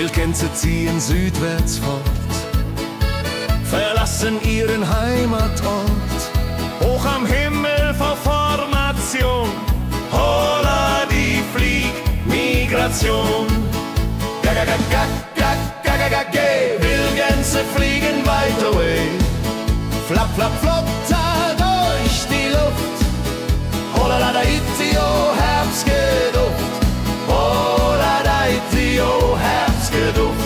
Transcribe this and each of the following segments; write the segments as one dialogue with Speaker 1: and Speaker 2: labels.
Speaker 1: Wildgänse ziehen südwärts fort, verlassen ihren Heimatort. Hoch am Himmel vor Formation, holla die Fliegmigration. Gag, Wildgänse fliegen weit away. Flap, flap, flop, da durch die Luft. Holla da itio, Herbstgeduft. Holla da itio, Herbstgeduft.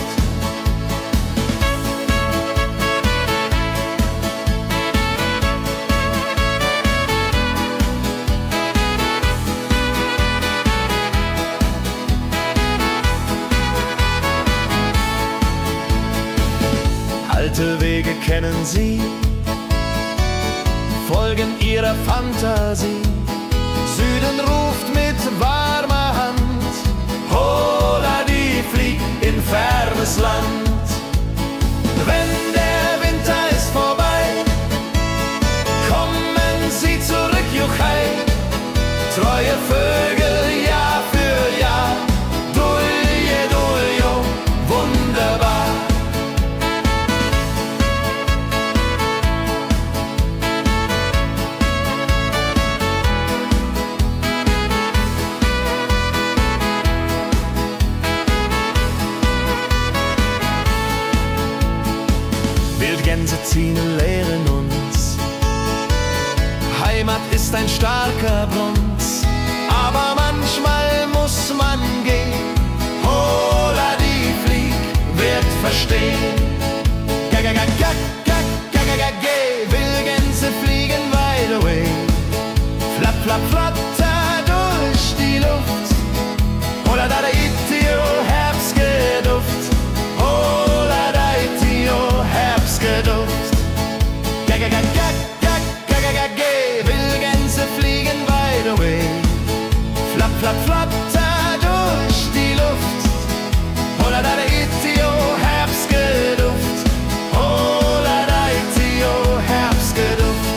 Speaker 1: Alte Wege kennen sie, folgen ihrer Fantasie. Süden ruft mit warmer Hand, holla die flieg in fernes Land. Wenn der Winter ist vorbei, kommen sie zurück, juchai. Treue Vögel Jahr für Jahr, dulje, duljo, wunderbar. Wildgänse ziehen, lehren uns, Heimat ist ein starker Bronz, aber manchmal muss man gehen. Holla die Flieg wird verstehen. Wildgänse fliegen wide away. Flap, flap, flatter durch die Luft. Holla da itio, Herbstgeduft. Holla da itio, Herbstgeduft. Wildgänse fliegen wide away. Flap, flap, flatter durch die Luft. Holla da itio, Herbstgeduft. Holla da itio, Herbstgeduft.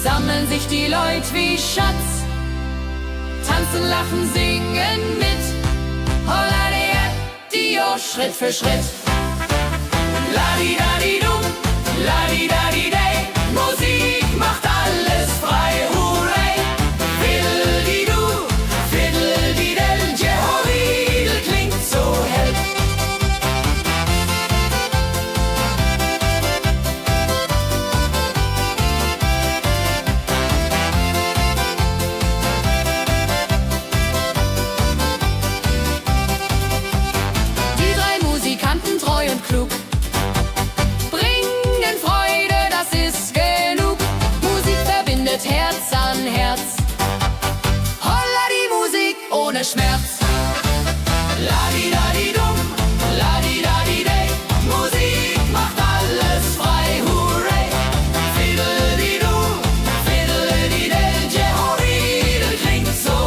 Speaker 2: Sammeln sich die Leute wie Schatz, tanzen, lachen, singen mit. Holla die Schritt für Schritt. Ladi-dadi-dum, ladi-dadi-day, Musik macht alles frei, hurray. Fiddle-di-du, fiddle-di-del, Jehoridel klingt so hell. Treu und klug, bringen Freude, das ist genug. Musik verbindet Herz an Herz. Holla die Musik ohne Schmerz. Ladi-dadi-dum, ladi-dadi-day, Musik macht alles frei, hurray. Fiddle-di-du, fiddle-di-del, Jehoridel klingt so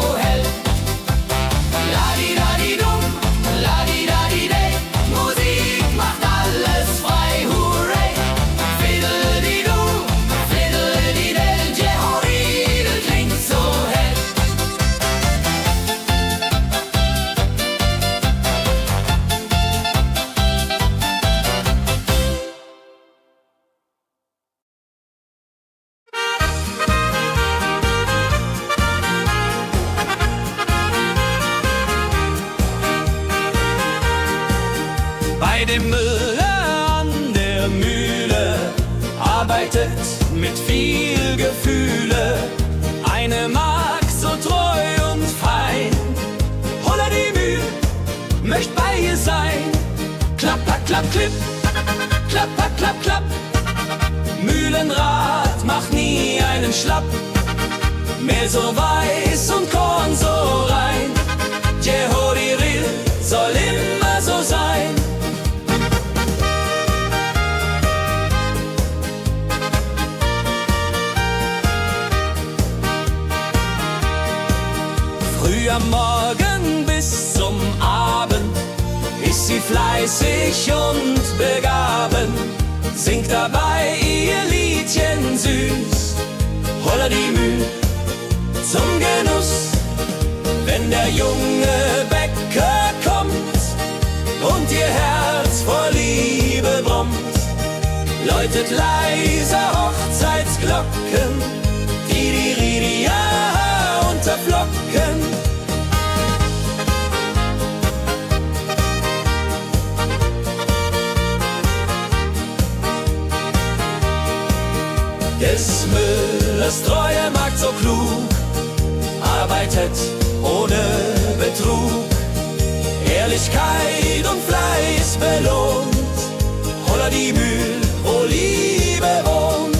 Speaker 1: dem Müller an der Mühle arbeitet mit viel Gefühle eine Magd so treu und fein. Holla die Mühl, möcht bei ihr sein. Klapp, klapp, klapp, klipp, klapp, klapp, klapp, klapp. Mühlenrad macht nie einen Schlapp. Mehl so weiß und Korn so rein. Jehoriril soll immer so sein. Früh am Morgen bis zum Abend ist sie fleißig und begaben, singt dabei ihr Liedchen süß. Holla die Mühl zum Genuss, wenn der junge Bäcker kommt und ihr Herz vor Liebe brummt, läutet leiser Hochzeitsglocken, die unterflocken. Des Müllers treue Magd so klug, arbeitet ohne Betrug, Ehrlichkeit und Fleiß belohnt. Holla die Mühl, wo Liebe wohnt.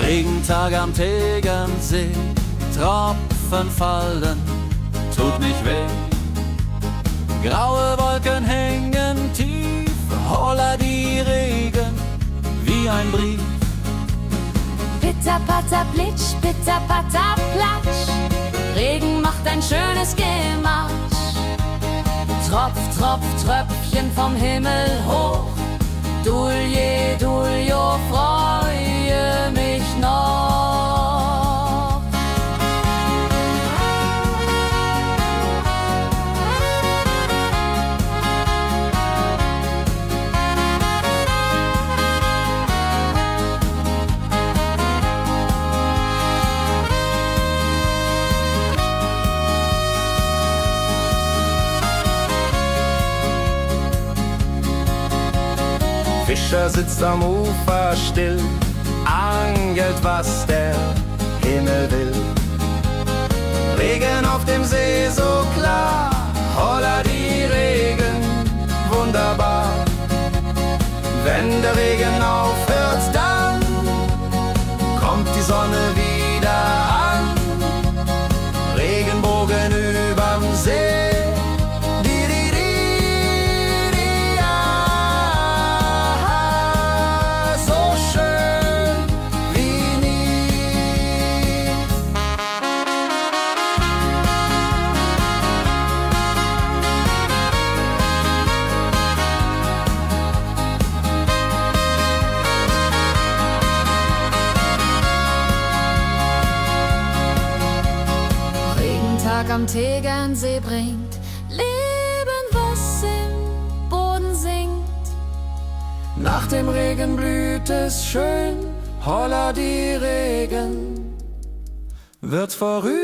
Speaker 1: Regentag am Tegernsee, Tropfen fallen, tut nicht weh. Graue Wolken hängen tief, holla die Regen wie ein Brief.
Speaker 2: Pitter, patter, plitsch, pitter, patter, platsch. Regen macht ein schönes Gematsch. Tropf, Tropf, Tröpfchen vom Himmel hoch. Dulje, Duljo, freue mich noch.
Speaker 1: Fischer sitzt am Ufer still, angelt, was der Himmel will. Regen auf dem See so klar, holla die Regen, wunderbar. Wenn der Regen aufhört, dann kommt die Sonne wieder an. Regenbogen überm See.
Speaker 2: Am Tegernsee bringt Leben, was im Boden singt.
Speaker 1: Nach dem Regen blüht es schön, holla die Regen wird vorübergehen.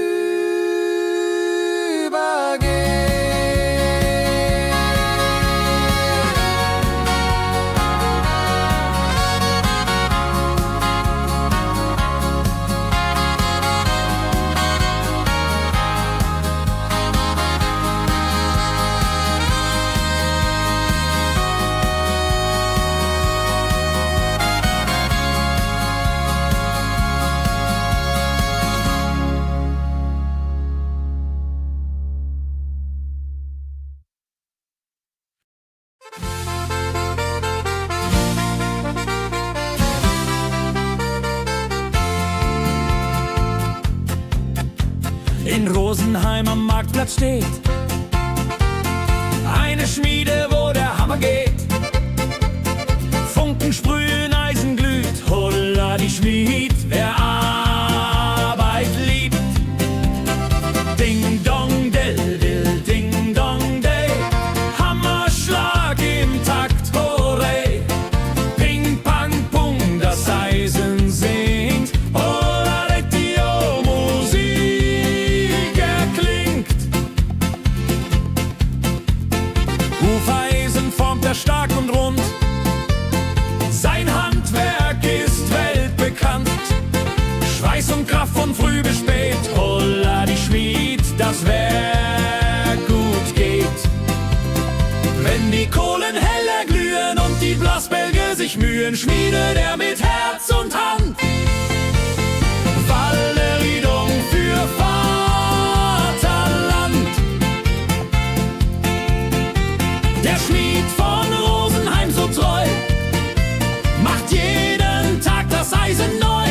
Speaker 1: in Rosenheim am Marktplatz steht. Eine Schmiede, wo der Hammer geht. Funken sprühen, Eisen glüht, holla die Schmied, wer Arbeit liebt. Ding dong del dill, ding dong day, Hammerschlag im Takt, hooray. Ping pang pung, das Eisen singt, holla die Musik erklingt. Hufeisen formt er stark und rund, sein Handwerk ist weltbekannt. Schweiß und Kraft von früh bis spät, holla die Schmied, das Werk gut geht. Wenn die Kohlen heller glühen und die Blasbälge sich mühen, schmiedet er mit Herz und Hand Walleriedung für Vaterland. Der Schmied von Rosenheim so treu macht jeden Tag das Eisen neu.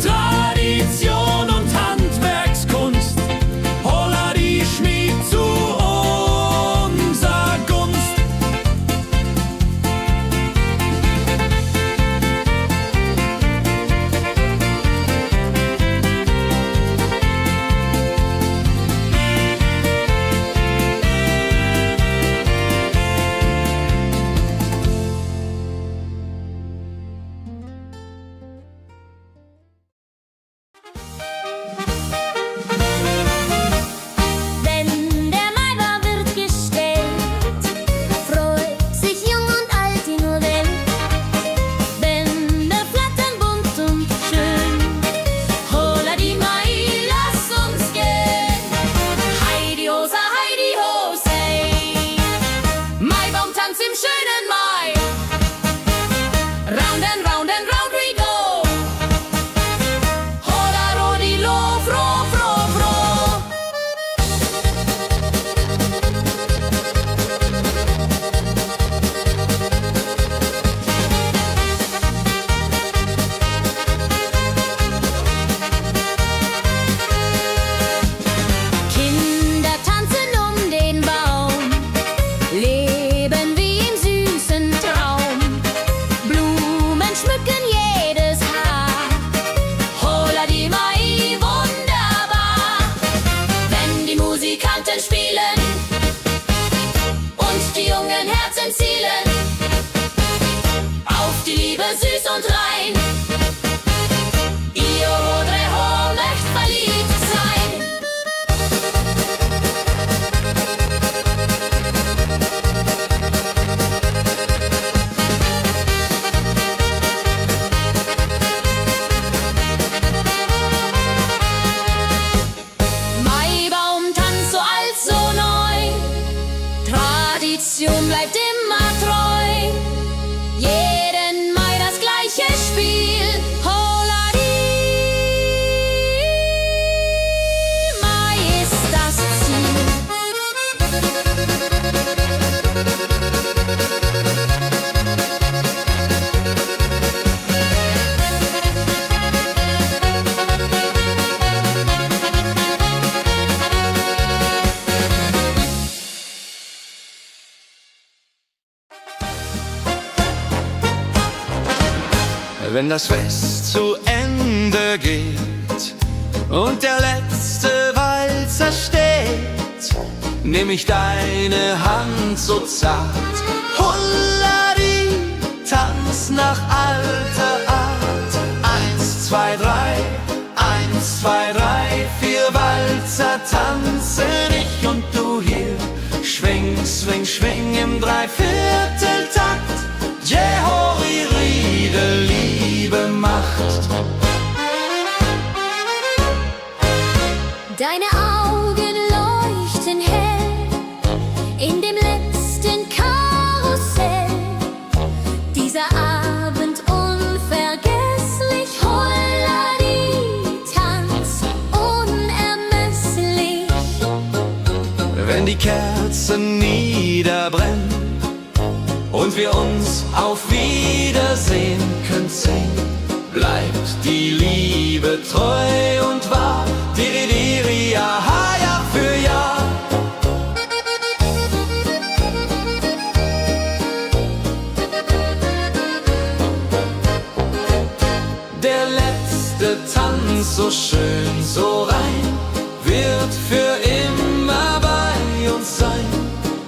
Speaker 1: Tradition und Handwerkskunst, holla die Schmied zu unser Gunst.
Speaker 3: Wenn der Maibaum wird gestellt, freut sich jung und alt die nur Welt. Bänder flattern bunt und schön, holla die Mai, lass uns gehen. Heidi Hosa, Heidi Hosey, Maibaumtanz im schönen Mai. Round and round and round we go, holla rodilo, fro, fro, fro. Kinder tanzen um den Baum, leben wie im süßen Traum. Blumen schmücken jedes Haar, holla die Mai, wunderbar. Wenn die Musikanten spielen und die jungen Herzen zielen auf die Liebe süß und rein. Io Rodreho möcht verliebt sein. Maibaumtanz so alt, so neu, Tradition bleibt immer treu. Jeden Mai das gleiche Spiel, holla die Mai ist das Ziel.
Speaker 1: Wenn das Fest zu Ende geht und der letzte Walzer steht, nehm ich deine Hand so zart, holla die, tanz nach alter Art. 1, 2, 3, 1, 2, 3, 4 Walzer tanzen ich und du hier. Schwing, swing, schwing im Dreivierteltakt. Jehori Riede, Liebe macht.
Speaker 3: Deine Augen leuchten hell in dem letzten Karussell. Dieser Abend unvergesslich, holla die, tanz unermesslich.
Speaker 1: Wenn die Kerzen niederbrennen und wir uns auf Wiedersehen können singen, bleibt die Liebe treu und wahr. Diri, so schön, so rein, wird für immer bei uns sein.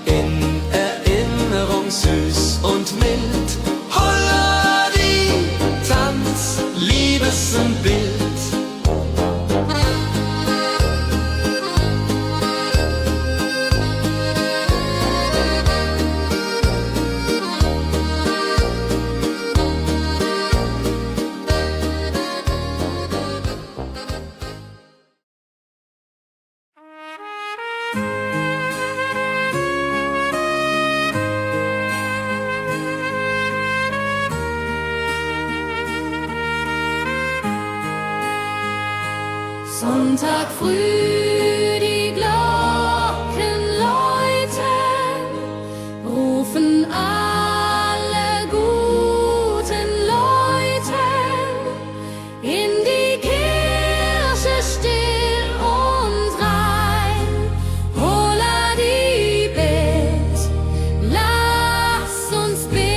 Speaker 1: In Erinnerung süß und mild. Holla die Tanz, Liebesbild.
Speaker 2: Sonntag früh, die Glocken läuten, rufen alle guten Leute in die Kirche still und rein. Holla die Bet, lass uns beten.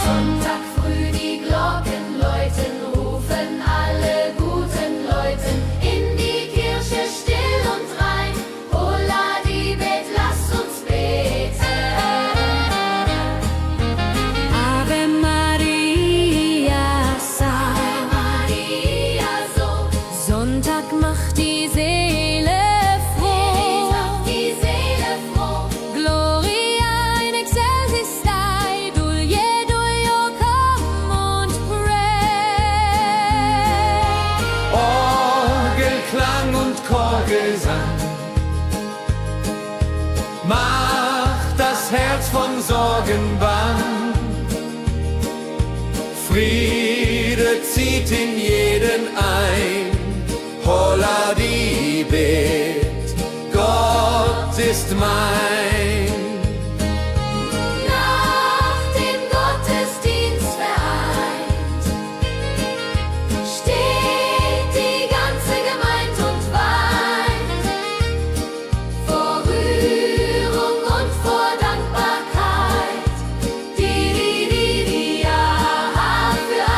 Speaker 2: Sonntag früh, die Glocken läuten, rufen alle guten Leute in die Kirche still und rein. Holla die Bet, lass uns beten. Ave Maria, Ave Maria, so. Sonntag macht die Seele froh. Die Seele froh. Gloria in excelsis Dei, Dulio, come und pray.
Speaker 1: Orgelklang und Chorgesang macht das Herz von Sorgen bang. Friede zieht in jeden ein. Holla die Bet, Gott ist mein.
Speaker 2: Nach dem Gottesdienst vereint steht die ganze Gemeinde und weint vor Rührung und vor Dankbarkeit. Ja, für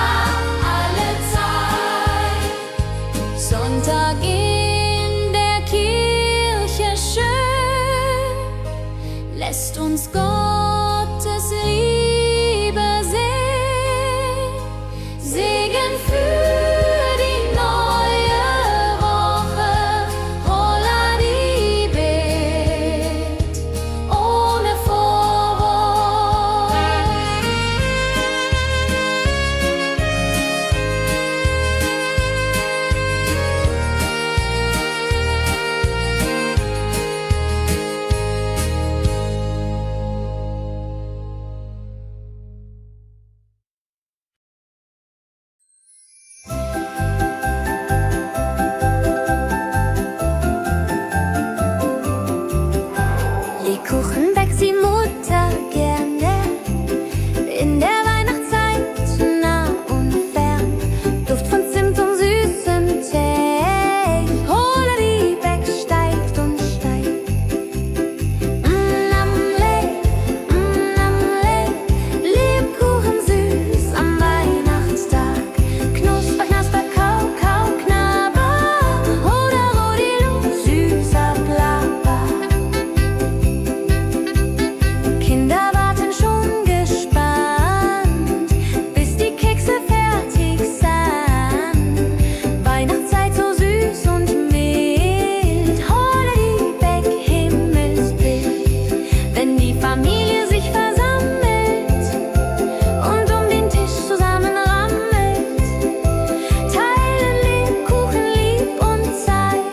Speaker 2: alle Zeit. Sonntag in der Kirche schön, lässt uns Gottes Liebe sehen. Segen für die neue Woche. Holla die Bet, ohne Vorwurf.
Speaker 3: Lebkuchen backt die Mutter gerne in der Weihnachtszeit, nah und fern. Duft von Zimt und süßem Tee. Holla die Beck steigt und steigt. Lebkuchen süß am Weihnachtstag. Knusper, knasper, kau, kau, knabber. Hoda, rodilu, süßer Plapper. Kinder warten schon gespannt, bis die Kekse fertig sind. Weihnachtszeit so süß und mild. Holla die Beck, Himmelsbild. Wenn die Familie sich versammelt und um den Tisch zusammenrammelt, teilen Lebkuchen lieb und Zeit.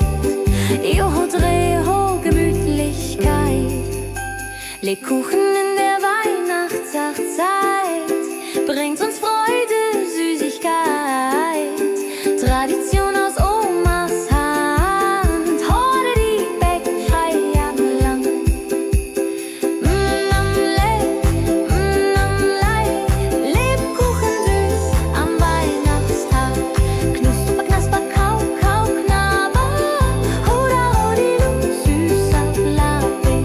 Speaker 3: Joho, Dreho, Gemütlichkeit. Lebkuchen in der Weihnachtszeit bringt uns Freude, Süßigkeit. Tradition aus Omas Hand. Holla die Beck, Feierland. Lebkuchen süß am Weihnachtstag. Knusper, knasper, kau, kau, knabber. Hoda, rodilu, süßer Plapper.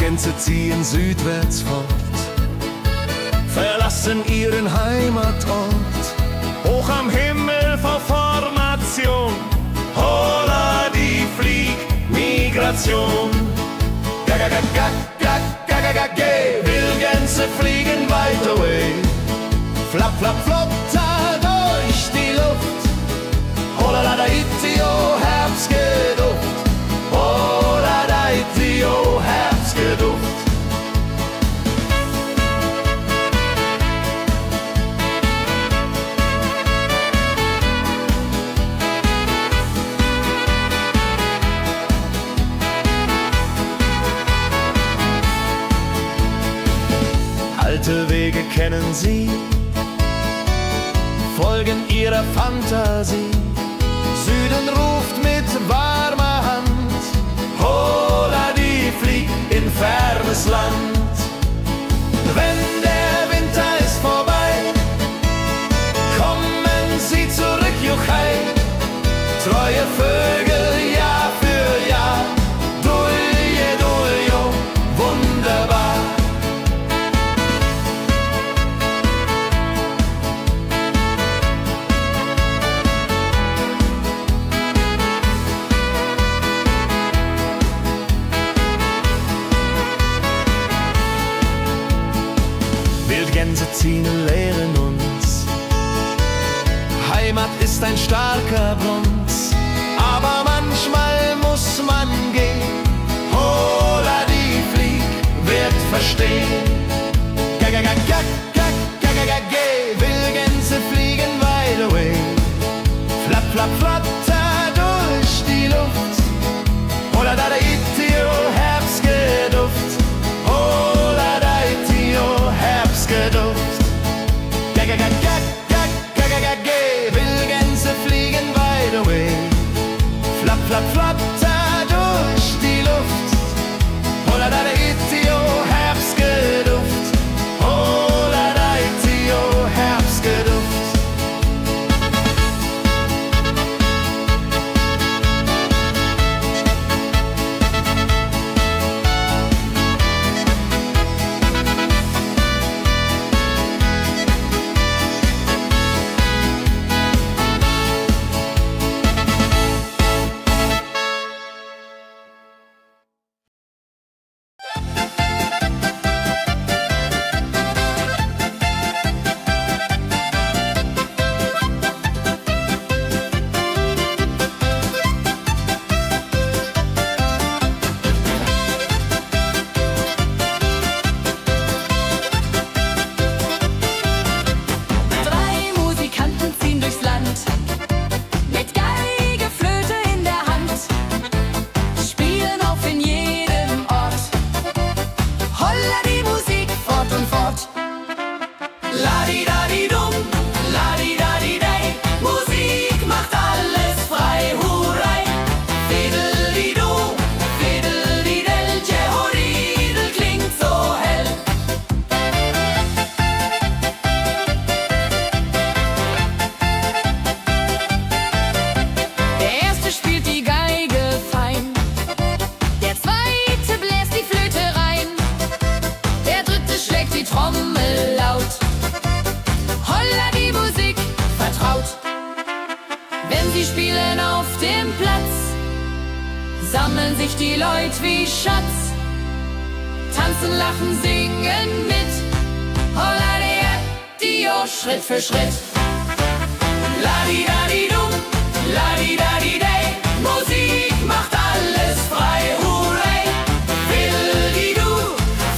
Speaker 1: Gänse ziehen südwärts fort, verlassen ihren Heimatort. Hoch am Himmel vor Formation, holla die Fliegmigration. Wildgänse fliegen weit away, flap, flap, flop, da durch die Luft. Holla da itio, Herbstgeduft. Holla da itio, Herbstgeduft. Alte Wege kennen sie, folgen ihrer Fantasie. Süden ruft mit warmer Hand, holla die flieg in fernes Land. Wenn der Winter ist vorbei, kommen sie zurück, Juchai. Treue Vögel, Jahr für Jahr, dulje, duljo, wunderbar. Wildgänse ziehen, lehren uns. Heimat ist ein starker Bund, aber manchmal muss man gehen. Holla die Flieg wird verstehen. Wildgänse fliegen wide away, flap, flap, flatter durch die Luft. Holla da itio, Herbstgeduft. Holla da itio, Herbstgeduft. Wildgänse fliegen wide away, flap, flap, flatter durch die Luft. Holla da itio, Herbstgeduft. Holla da itio, Herbstgeduft.
Speaker 2: Sammeln sich die Leute wie Schatz, tanzen, lachen, singen mit. Holla Dio, Schritt für Schritt. Ladi-dadi-dum, ladi-dadi-day, Musik macht alles frei, hurray. Fiddle-di-du,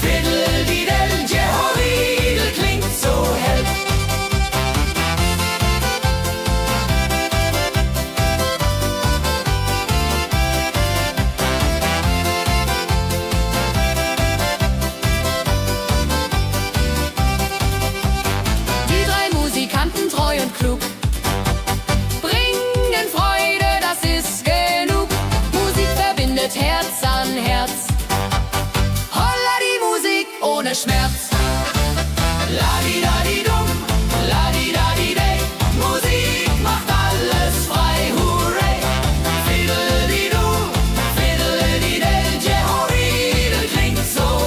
Speaker 2: fiddle-di-del, Jehoridel klingt so hell.
Speaker 3: Treu und klug, bringen Freude, das ist genug. Musik verbindet Herz an Herz. Holla die Musik ohne Schmerz. Ladi-dadi-dum, ladi-dadi-day, Musik macht alles frei, hurray. Fiddle-di-du, fiddle-di-del, Jehoridel klingt so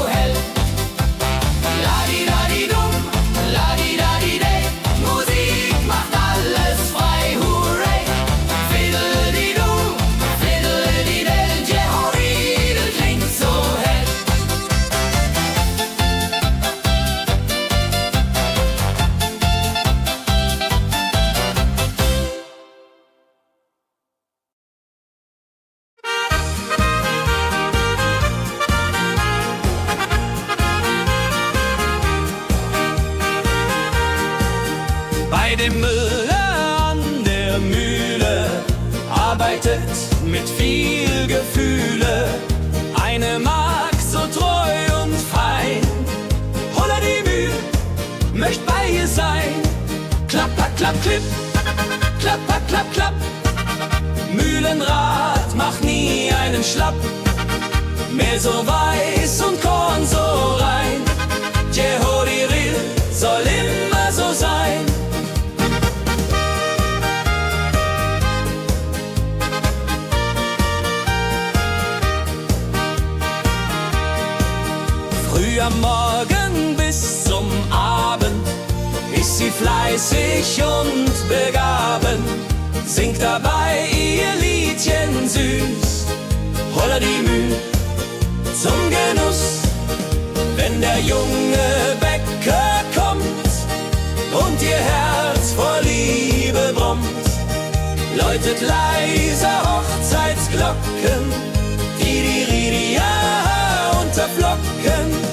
Speaker 1: arbeitet mit viel Gefühle. Eine Magd so treu und fein. Holla die Mühl, möcht bei ihr sein. Klapp, klapp, klapp, klipp, klapp, klapp, klapp, klapp. Mühlenrad macht nie einen Schlapp. Mehl so weiß und Korn so rein. Jehodiril soll immer so sein. Früh am Morgen bis zum Abend ist sie fleißig und begaben, singt dabei ihr Liedchen süß. Holla die Mühl zum Genuss, wenn der junge Bäcker kommt und ihr Herz vor Liebe brummt, läutet leise Hochzeitsglocken, die Ridia unterflocken.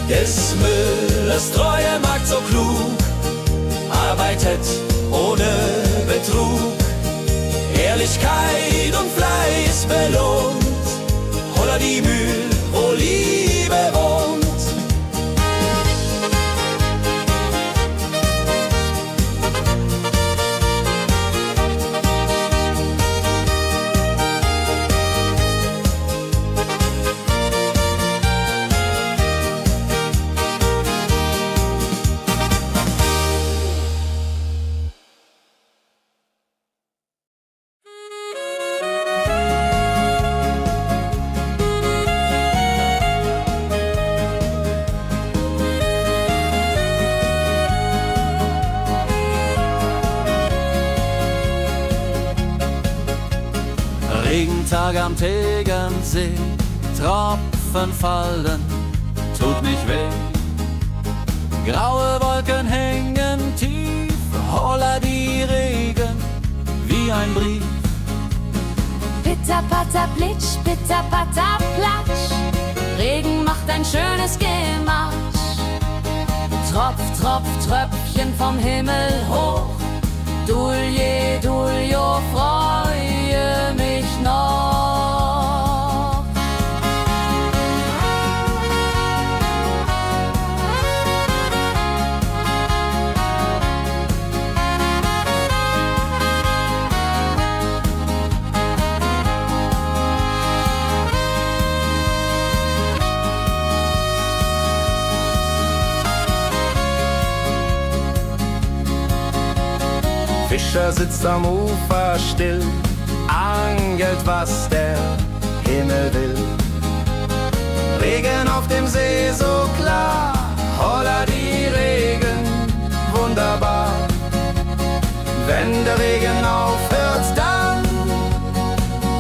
Speaker 1: Des Müllers treue Magd so klug, arbeitet ohne Betrug, Ehrlichkeit und Fleiß belohnt. Holla die Mühl, wo Liebe wohnt. Regentag am Tegernsee, Tropfen fallen, tut nicht weh. Graue Wolken hängen tief, holla die Regen wie ein Brief.
Speaker 2: Pitter, patter, plitsch, pitter, patter, platsch. Regen macht ein schönes Gematsch. Tropf, Tropf, Tröpfchen vom Himmel hoch. Dulje, Duljo, freue mich noch.
Speaker 4: Fischer sitzt am Ufer still, angelt, was der Himmel will. Regen auf dem See so klar, holla die Regen, wunderbar. Wenn der Regen aufhört, dann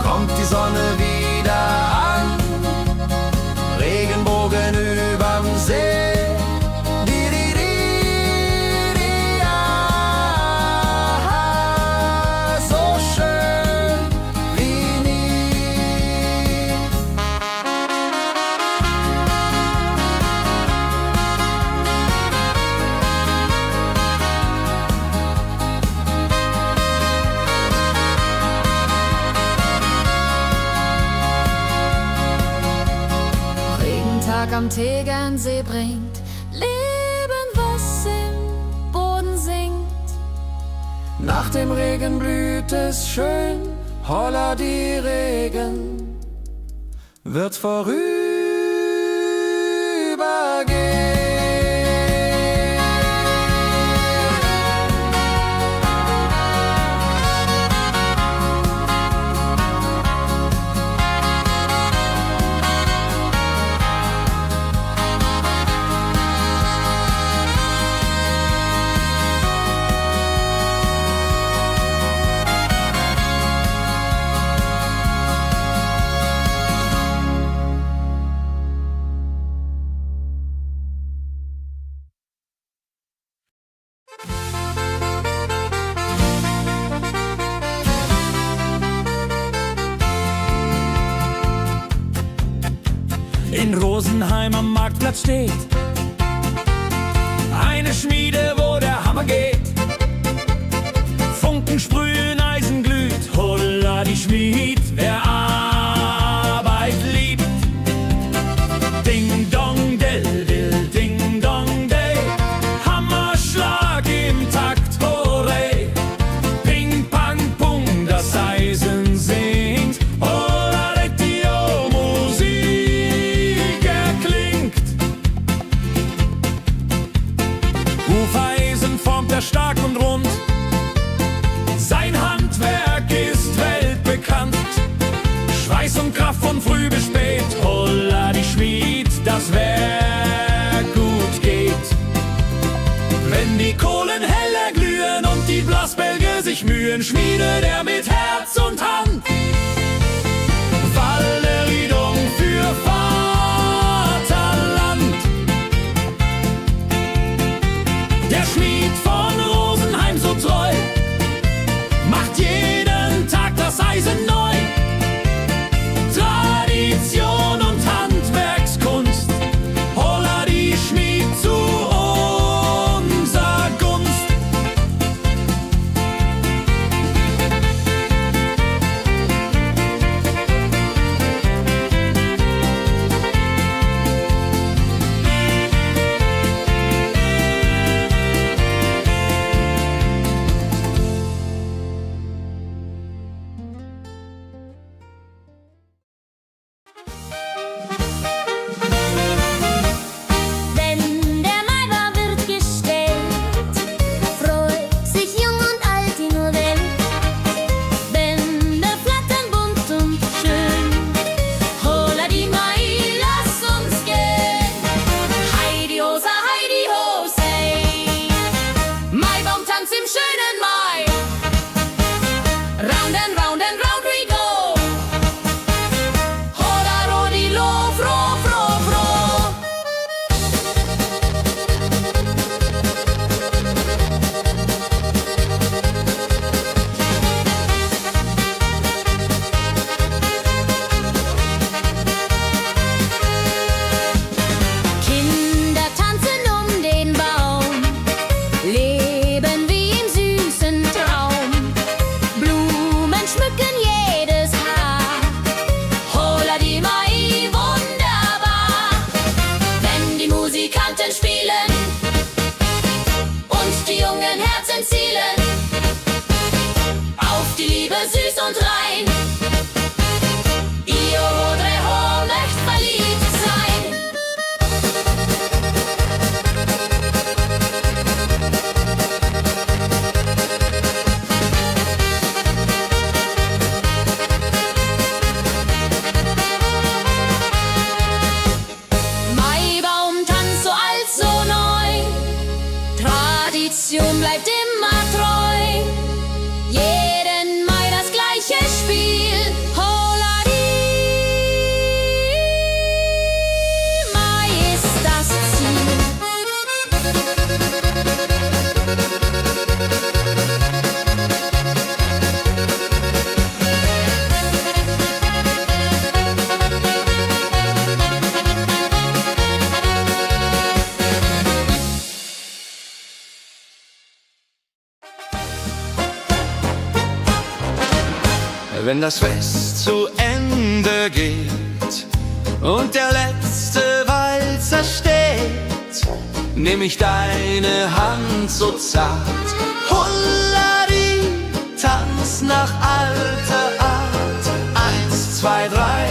Speaker 4: kommt die Sonne wieder an. Regenbogen überm See.
Speaker 2: Am Tegernsee bringt Leben, was im Boden singt.
Speaker 1: Nach dem Regen blüht es schön, holla die Regen wird vorübergehen. in Rosenheim am Marktplatz steht. Eine Schmiede, wo der Hammer geht. Funken sprühen, Eisen glüht, holla die Schmied, wer Arbeit liebt. Ding dong del dill, ding dong day, Hammerschlag im Takt, hooray. Ping pang pung, das Eisen singt, holla Dio, Musik erklingt. Hufeisen formt er stark und rund, sein Handwerk ist weltbekannt. Schweiß und Kraft von früh bis spät, holla die Schmied, das Werk gut geht. Wenn die Kohlen heller glühen und die Blasbälge sich mühen, schmiedet er mit Herz und Hand Walleriedung für Vaterland. Der Schmied von Rosenheim so treu macht jeden Tag das Eisen neu. Tradition und Handwerkskunst, holla die Schmied zu unser Gunst.
Speaker 3: Wenn der Maibaum wird gestellt, freut sich jung und alt die nur Welt. Bänder flattern bunt und schön, holla die Mai, lass uns gehen. Heidi Hosa, Heidi Hosey, Maibaumtanz im schönen Mai. Round and round and round we go, holla Rodi lo, fro, fro, fro. Kinder tanzen um den Baum, leben wie im süßen Traum. Blumen schmücken jedes Haar, holla die Mai, wunderbar. Wenn die Musikanten spielen und die jungen Herzen zielen auf die Liebe süß und rein. Io Rodreho möcht verliebt sein. Maibaumtanz so alt, so neu, Tradition bleibt immer treu. Jeden Mai das gleiche Spiel, holla die Mai ist das Ziel.
Speaker 4: Wenn das Fest zu Ende geht und der letzte Walzer steht, nehm ich deine Hand so zart, Hulladi, tanz nach alter Art. 1, 2, 3,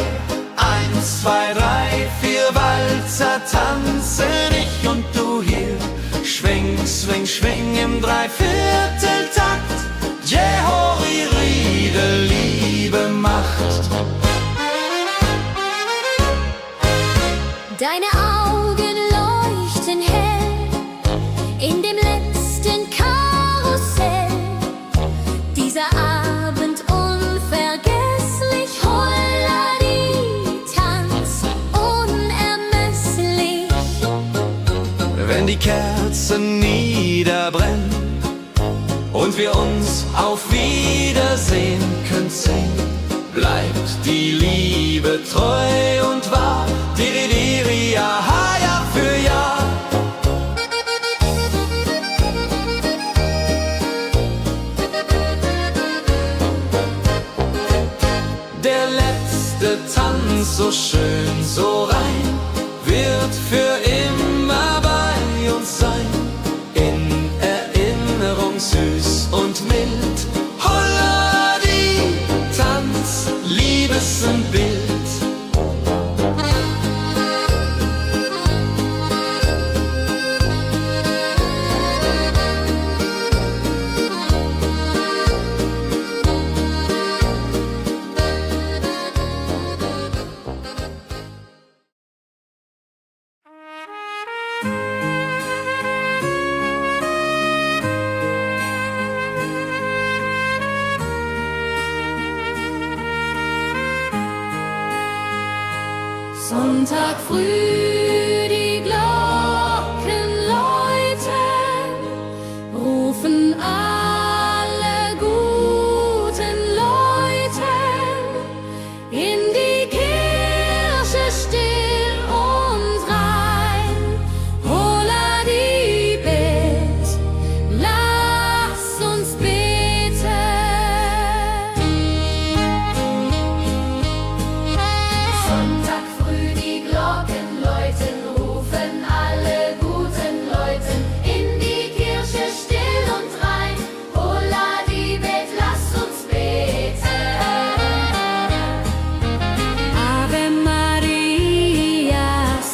Speaker 4: 1, 2, 3, 4 Walzer tanzen ich und du hier. Schwing, swing, schwing im Dreivierteltakt. Jehori Riede, Liebe macht.
Speaker 3: Deine Augen leuchten hell in dem letzten Karussell. Dieser Abend unvergesslich, Holladi, Tanz unermesslich.
Speaker 4: Wenn die Kerzen niederbrennen und wir uns auf Wiedersehen können singen,
Speaker 1: bleibt die Liebe treu und wahr. Diri, ja, Jahr für Jahr. Der letzte Tanz, so schön, so rein, wird für immer bei uns sein. In Erinnerung süß und mild. Holla die Tanz, Liebesbild.
Speaker 2: Sonntag früh, die Glocken läuten, rufen alle guten Leute in die Kirche still und rein. Holla die Bet, lass uns beten. Sonntag früh, die Glocken läuten, rufen alle guten Leute in die Kirche still und rein. Holla die Bet, lass uns beten. Ave Maria,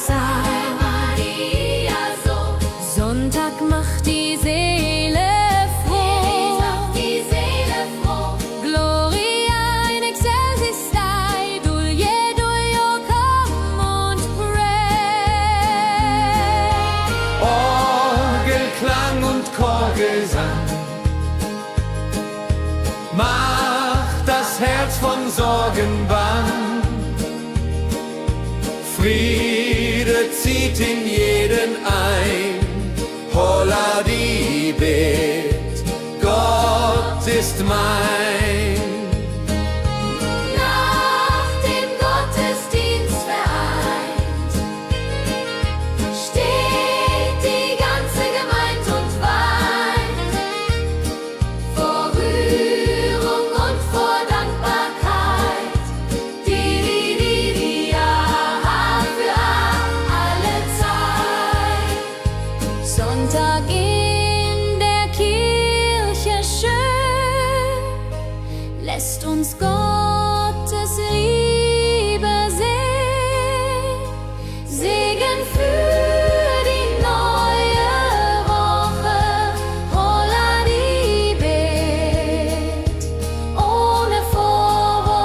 Speaker 2: Ave Maria, so. Sonntag macht die Seele froh. Die Seele froh. Gloria in excelsis Dei, Dulio, komm und pray.
Speaker 1: Orgelklang und Chorgesang macht das Herz von Sorgen bang. Friede zieht in jeden ein. Holla die Bet, Gott ist mein.
Speaker 2: Nach dem Gottesdienst vereint steht die ganze Gemeinde und weint vor Rührung und vor Dankbarkeit. Diri, ja, für alle Zeit. Sonntag in der Kirche schön, lässt uns Gottes Liebe sehen. Segen für die neue Woche. Holla die Bet, ohne Vorwurf.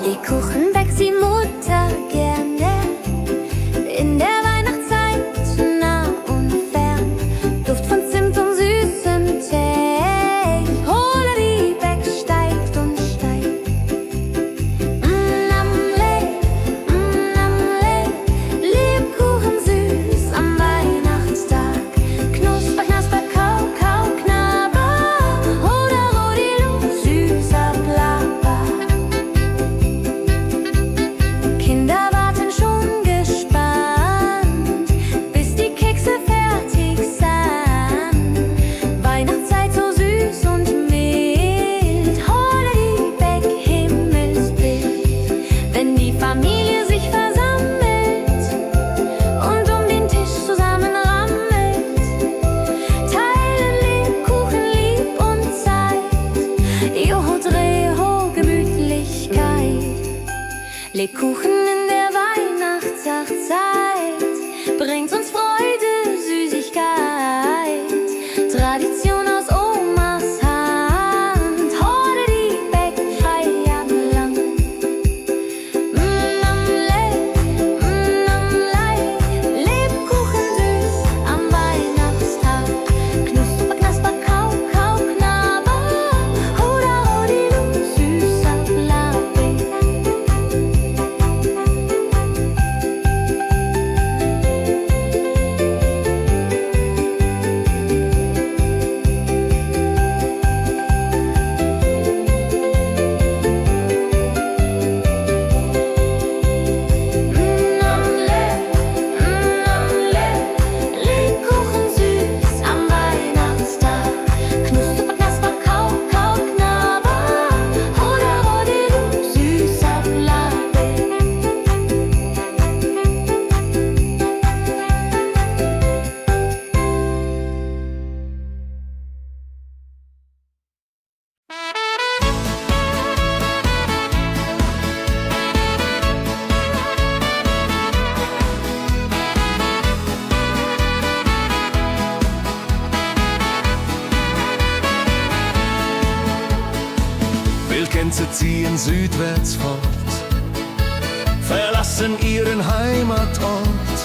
Speaker 3: Lebkuchen backt die Mutter gerne. In der Weihnachtszeit nah und fern. Duft von Zimt und süßem Tee. Holla die Beck steigt und steigt. Lebkuchen süß am Weihnachtstag. Knusper, knasper, kau, kau, knabber. Oder Rodilu, süßer Plapper. Kinder warten schon gespannt, bis die Kekse fertig sind. Weihnachtszeit so süß und mild. Holla die Beck, Himmelsbild. Wenn die Familie sich versammelt und um den Tisch zusammen rammelt, teilen Lebkuchen lieb und Zeit. Joho, Dreho, Gemütlichkeit. Lebkuchen in der Weihnachtszeit bringt uns Freude, Süßigkeit. Tradition aus Omas Hand. Holla die Beck, Feierabend lang.
Speaker 4: Wildgänse ziehen südwärts fort, verlassen ihren Heimatort.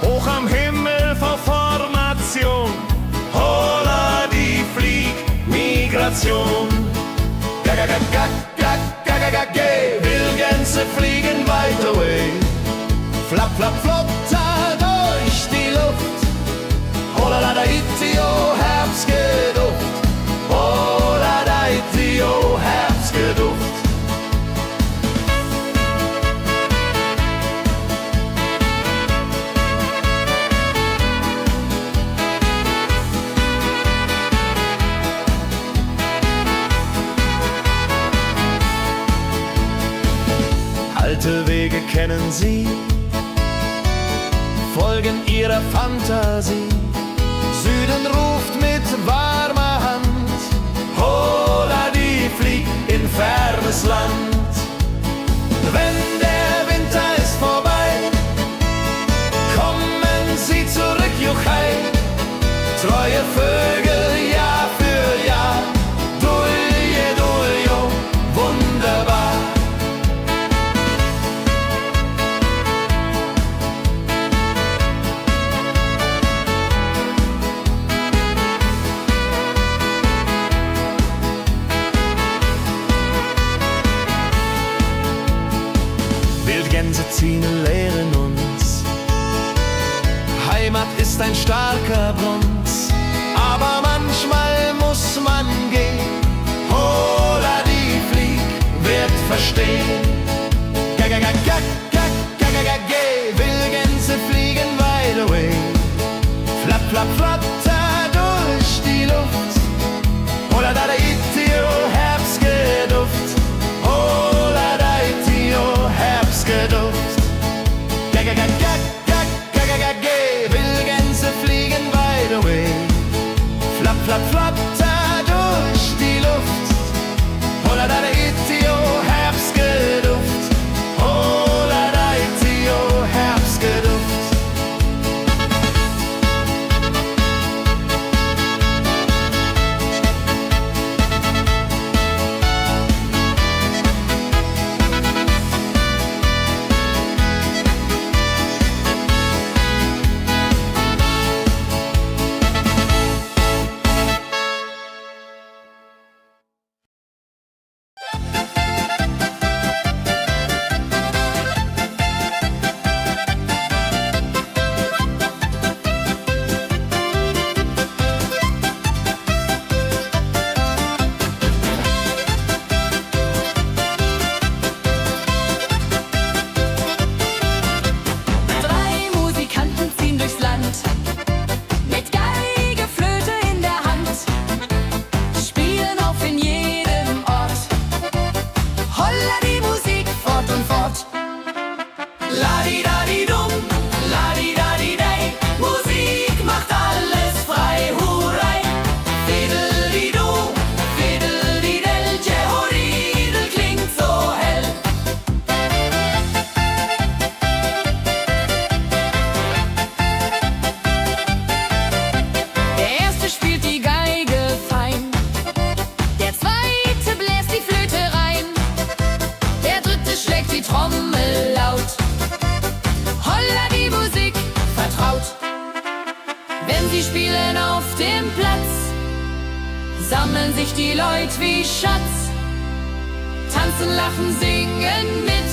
Speaker 4: Hoch am Himmel vor Formation, holla die Fliegmigration. Wildgänse fliegen weit away, flapp, flapp, flop, da durch die Luft. Holla da itio, Herbstgeduft. Holla da itio, Herbstgeduft. Alte Wege kennen sie, folgen ihrer Fantasie. Süden ruft mit warmer Hand, holla die flieg in fernes Land. Wenn der Winter ist vorbei, kommen sie zurück, juchai. Treue Vögel Jahr für Jahr, dulje, duljo, wunderbar. Wildgänse ziehen, lehren uns, Heimat ist ein starker Bronz, aber manchmal muss man gehen. Holla die Flieg wird verstehen. Wildgänse fliegen wide away, flapp, flapp, flatter durch die Luft. Holla da itio, Herbstgeduft. Holla da itio, Herbstgeduft. Wildgänse fliegen wide away, flapp, flapp, flatter durch die Luft. Holla da itio, Herbstgeduft. Holla da itio, Herbstgeduft.
Speaker 1: Ladi-dadi-dum, ladi-dadi-dei, Musik macht alles frei, hurray. Fiddle-di-du, fiddle-di-del, Jehoridel klingt so hell. Der erste spielt die Geige fein, der zweite bläst die Flöte rein, der dritte schlägt die Trommel laut. Holla die Musik vertraut. Wenn sie spielen auf dem Platz, sammeln sich die Leute wie Schatz. Tanzen, lachen, singen mit.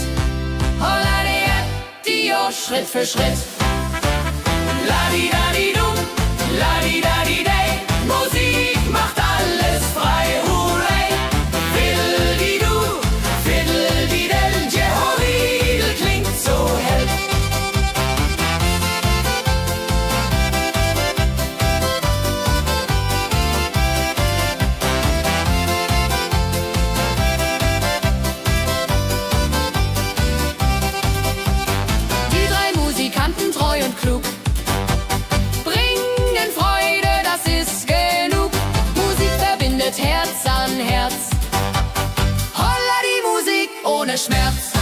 Speaker 1: Holla die Schritt für Schritt. Ladi-dadi-dum, ladi-dadi-dei, Musik macht alles frei, hurray. Fiddle-di-du, fiddle-di-del, Jehoridel klingt so hell. Die drei Musikanten, treu und klug, bringen Freude, das ist genug. Musik verbindet Herz an Herz. Holla die Musik ohne Schmerz.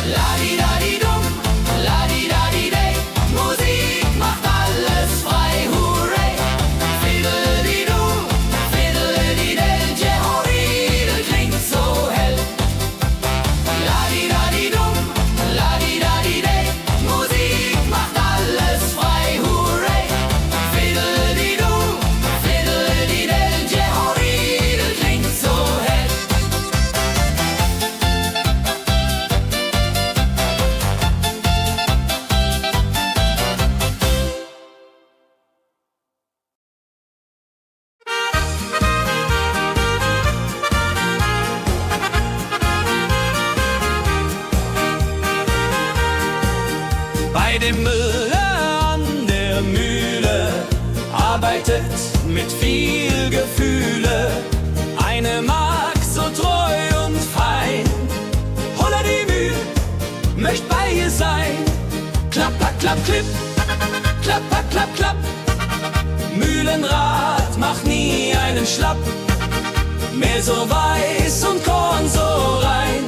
Speaker 1: Ladi-dadi-dum, ladi-dadi-dei, Musik macht alles frei, hurray. Fiddle-di-du, fiddle-di-del, Jehoridel klingt so bei dem Müller an der Mühle, arbeitet mit viel Gefühle. Eine Magd so treu und fein, Holla die Mühl, möcht bei ihr sein. Klapper, klapp, klipp, klapper, klapp, klapp. Mühlenrad macht nie einen Schlapp. Mehl so weiß und Korn so rein.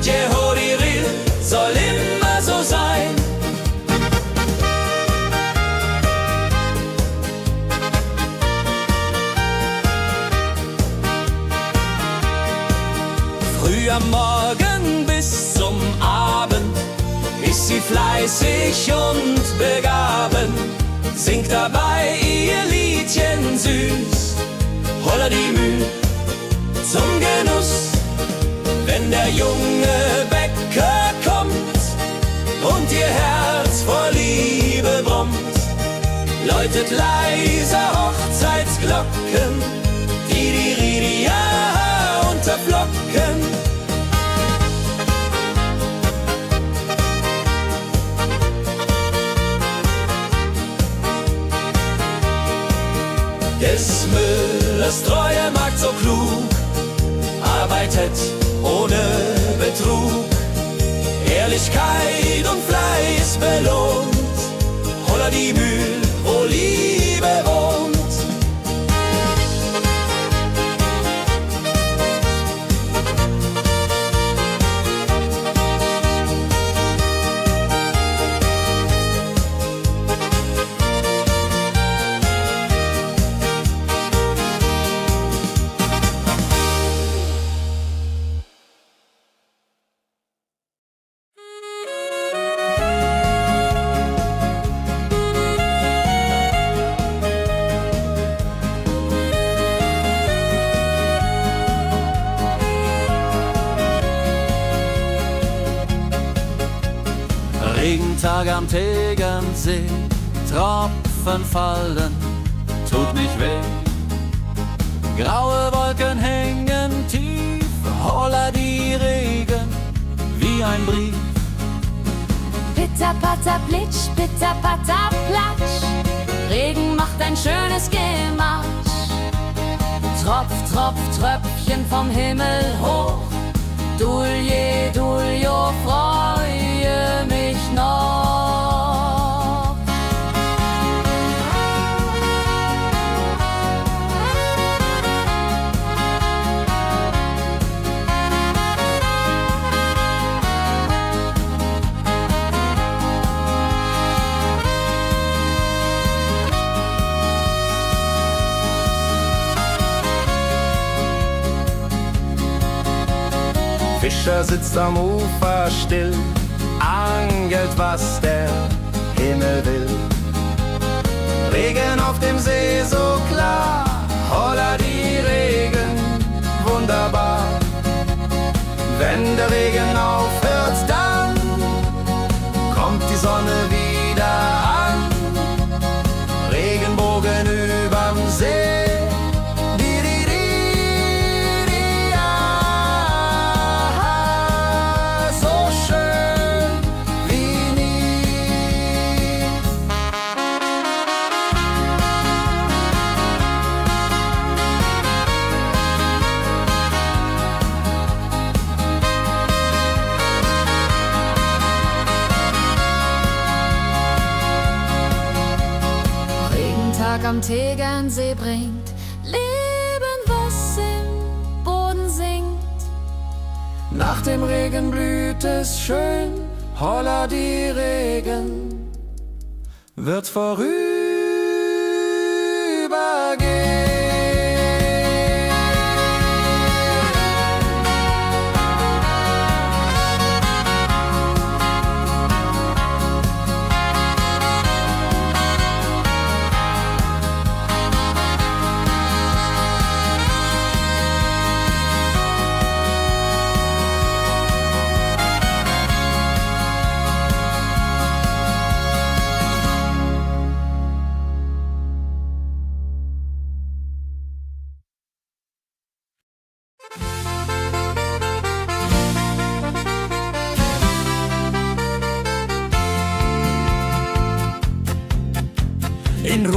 Speaker 1: Jehodiril soll immer so sein. Früh am Morgen bis zum Abend ist sie fleißig und begaben, singt dabei ihr Liedchen süß. Holla die Mühl zum Genuss, wenn der junge Bäcker kommt und ihr Herz vor Liebe brummt, läutet leise Hochzeitsglocken, die unterflocken. Des Müllers treue Magd so klug, arbeitet ohne Betrug, Ehrlichkeit und Fleiß belohnt. Holla die Mühl, wo Liebe wohnt.
Speaker 5: Regentag am Tegernsee, Tropfen fallen, tut nicht weh. Graue Wolken hängen tief, holla die Regen wie ein Brief.
Speaker 2: Pitter, patter, plitsch, pitter, patter, platsch. Regen macht ein schönes Gemarsch. Tropf, Tropf, Tröpfchen vom Himmel hoch. Dulje, Duljo, freue mich noch.
Speaker 4: Fischer sitzt am Ufer still, angelt, was der Himmel will. Regen auf dem See so klar, holla die Regen, wunderbar. Wenn der Regen aufhört, dann kommt die Sonne wieder an. Regenbogen überm See.
Speaker 2: Am Tegernsee bringt Leben, was im Boden singt.
Speaker 4: Nach dem Regen blüht es schön, holla die Regen wird vorübergehen.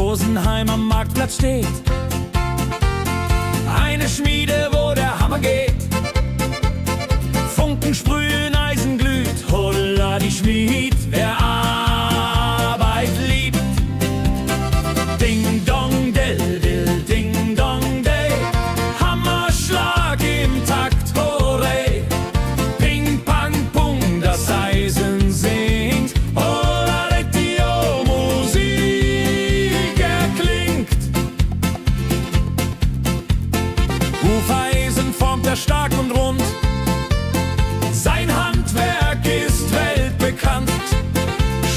Speaker 5: Rosenheim am Marktplatz steht. Eine Schmiede, wo der Hammer geht. Funken sprühen, Eisen glüht, holla die Schmied, wer Arbeit liebt. Ding dong del dill, ding dong day, Hammerschlag im Takt, hurray. Ping pang pung, das Eisen singt, holla die Musik erklingt. Hufeisen formt er stark und rund, sein Handwerk ist weltbekannt.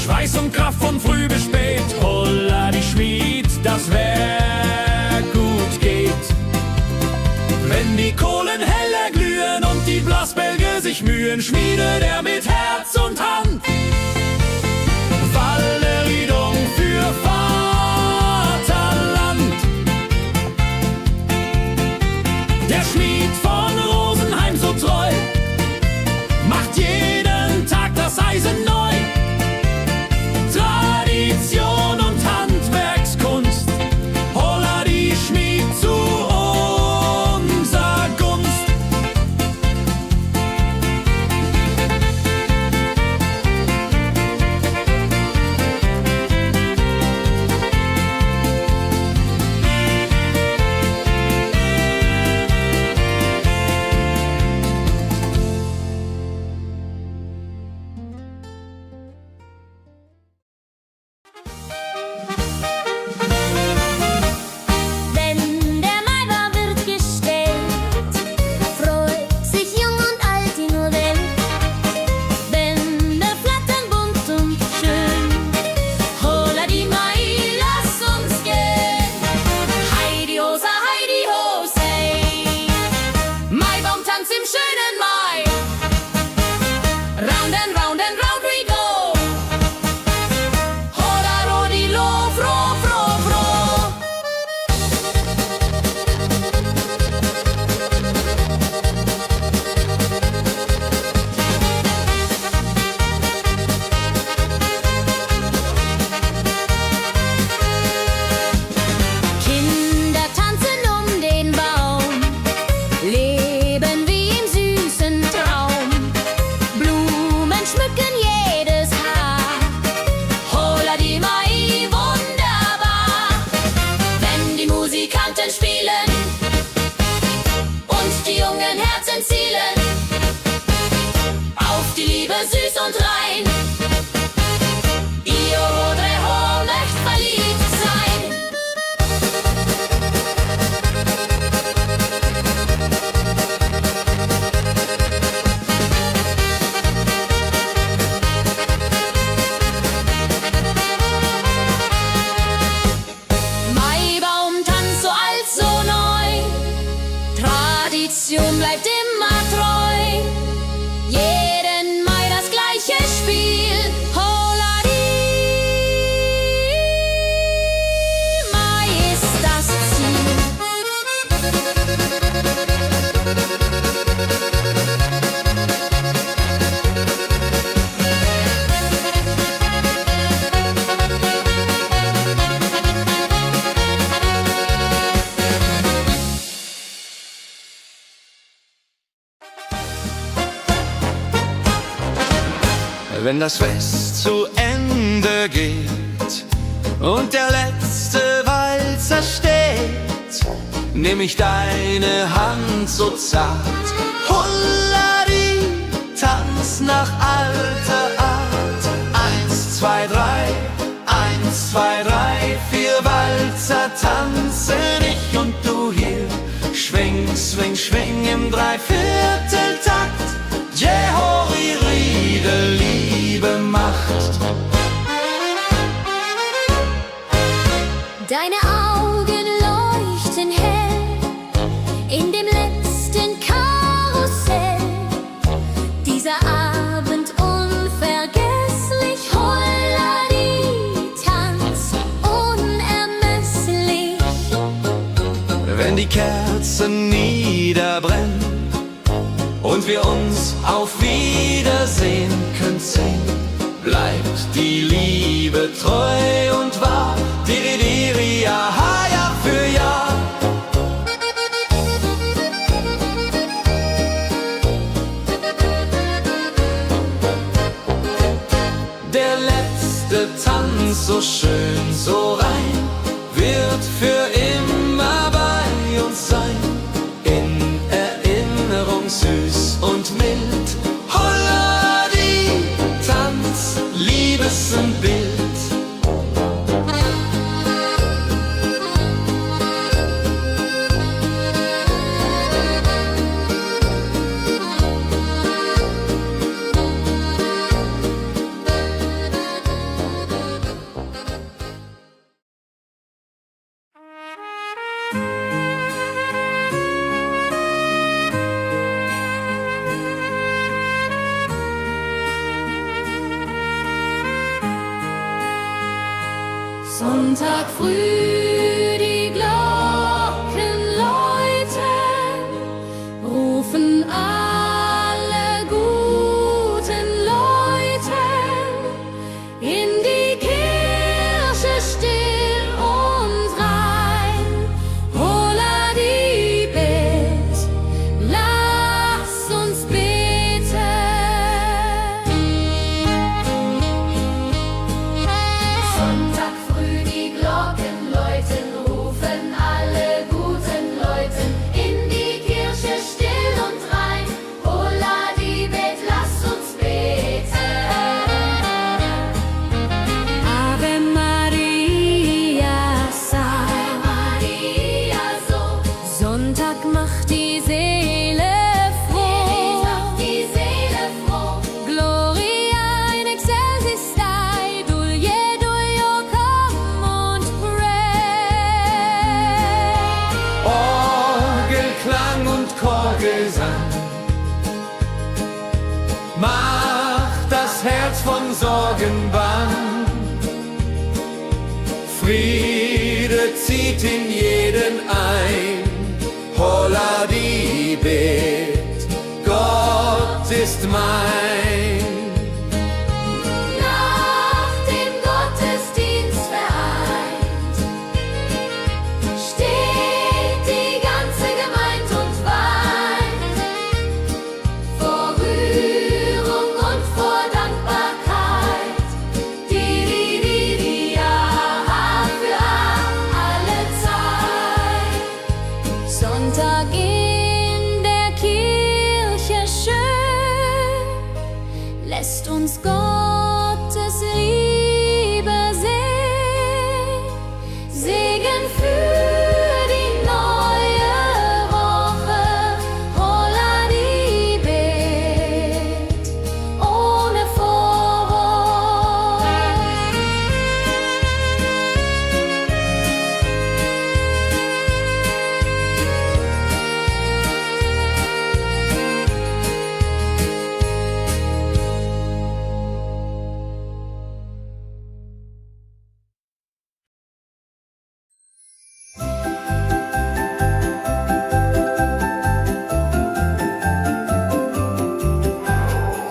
Speaker 5: Schweiß und Kraft von früh bis spät, holla die Schmied, das Werk gut geht. Wenn die Kohlen heller glühen und die Blasbälge sich mühen, schmiedet er mit Herz und Hand Walleriedung für Vaterland. Der Schmied von Rosenheim so treu macht jeden Tag das Eisen neu. Tradition und Handwerkskunst, holla die Schmied zu unser Gunst.
Speaker 3: Wenn der Maibaum wird gestellt, freut sich jung und alt die nur Welt. Bänder flattern bunt und schön, holla die Mai, lass uns gehen. Heidi Hosa, Heidi Hosey, Maibaumtanz im schönen Mai. Round and round and round we go, holla rodi lo, fro, fro, fro. Kinder tanzen den Baum, leben wie im süßen Traum. Blumen schmücken jedes Haar, holla die Mai, wunderbar. Wenn die Musikanten spielen und die jungen Herzen zielen auf die Liebe süß und rein. Io vorrei echt verliebt sein. Maibaumtanz so alt, so neu, Tradition bleibt immer treu. Jeden Mai das gleiche Spiel, holla die Mai ist das Ziel.
Speaker 4: Wenn das Fest zu Ende geht und der letzte Walzer steht, nehm ich deine Hand so zart, holla die, tanz nach alter Art. 1, 2, 3, 1, 2, 3, 4 Walzer tanzen ich und du hier. Schwing, swing, schwing im Dreivierteltakt. Jehori Riede, Liebe macht.
Speaker 3: Deine Augen leuchten hell in dem letzten Karussell. Dieser Abend unvergesslich, holla die, tanz unermesslich.
Speaker 4: Wenn die Kerzen niederbrennen und wir uns auf Wiedersehen können sehen, bleibt die Liebe treu und wahr. Diri, diri,
Speaker 1: so schön, so rein, wird für immer bei uns sein. In Erinnerung süß und mild. Holla die Tanz, Liebesbild.
Speaker 2: Sonntag früh, die Glocken läuten, rufen alle guten Leute in die Kirche still und rein. Holla die Bet, lass uns beten. Sonntag früh, die Glocken läuten, rufen alle guten Leute in die Kirche still und rein. Holla die Bet, lass uns beten. Ave Maria, Ave Maria, so. Sonntag macht die Seele froh. Die Seele froh. Gloria in excelsis Dei, dulce come und pray.
Speaker 1: Orgelklang und Chorgesang macht das Herz von Sorgen bang. Friede zieht in jeden ein. Holla die Bet, Gott ist mein.
Speaker 2: Nach dem Gottesdienst vereint steht die ganze Gemeinde und weint vor Rührung und vor Dankbarkeit. Die Jahr für alle Zeit. Sonntag in der Kirche schön lässt uns Gottes Liebe sehen. Segen für die neue Woche. Holla die Bet ohne Vorwurf.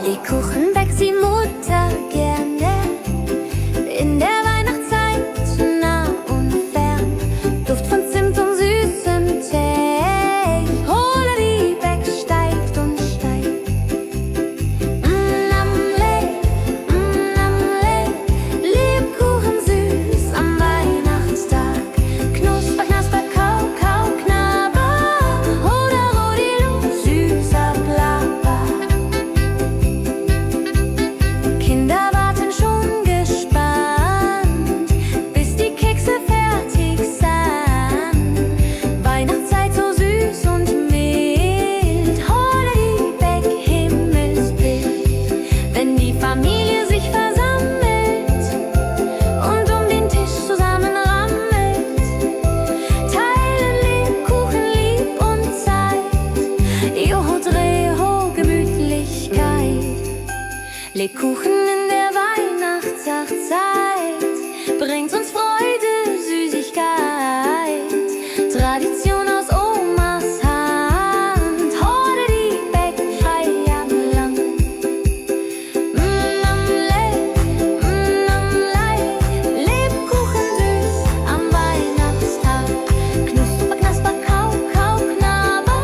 Speaker 3: Lebkuchen backt die Mutter gerne. In der Weihnachtszeit nah und fern. Duft von Zimt und süßem Tee. Holla die Beck steigt und steigt. Lebkuchen süß am Weihnachtstag. Knusper, knasper, kau, kau, knabber. Holla, rodilu, süßer Plapper. Kinder warten schon gespannt, bis die Kekse fertig sind. Weihnachtszeit so süß und mild. Holla die Beck, Himmelsbild. Wenn die Familie sich versammelt und um den Tisch zusammenrammelt, teilen Lebkuchen lieb und Zeit. Joho, Dreho, Gemütlichkeit. Lebkuchen in der Weihnachtszeit bringt uns Freude, Süßigkeit. Tradition aus Omas Hand. Holla die Beck, frei am Land. Lebkuchen süß am Weihnachtstag. Knusper, knasper, kau, kau, knabber.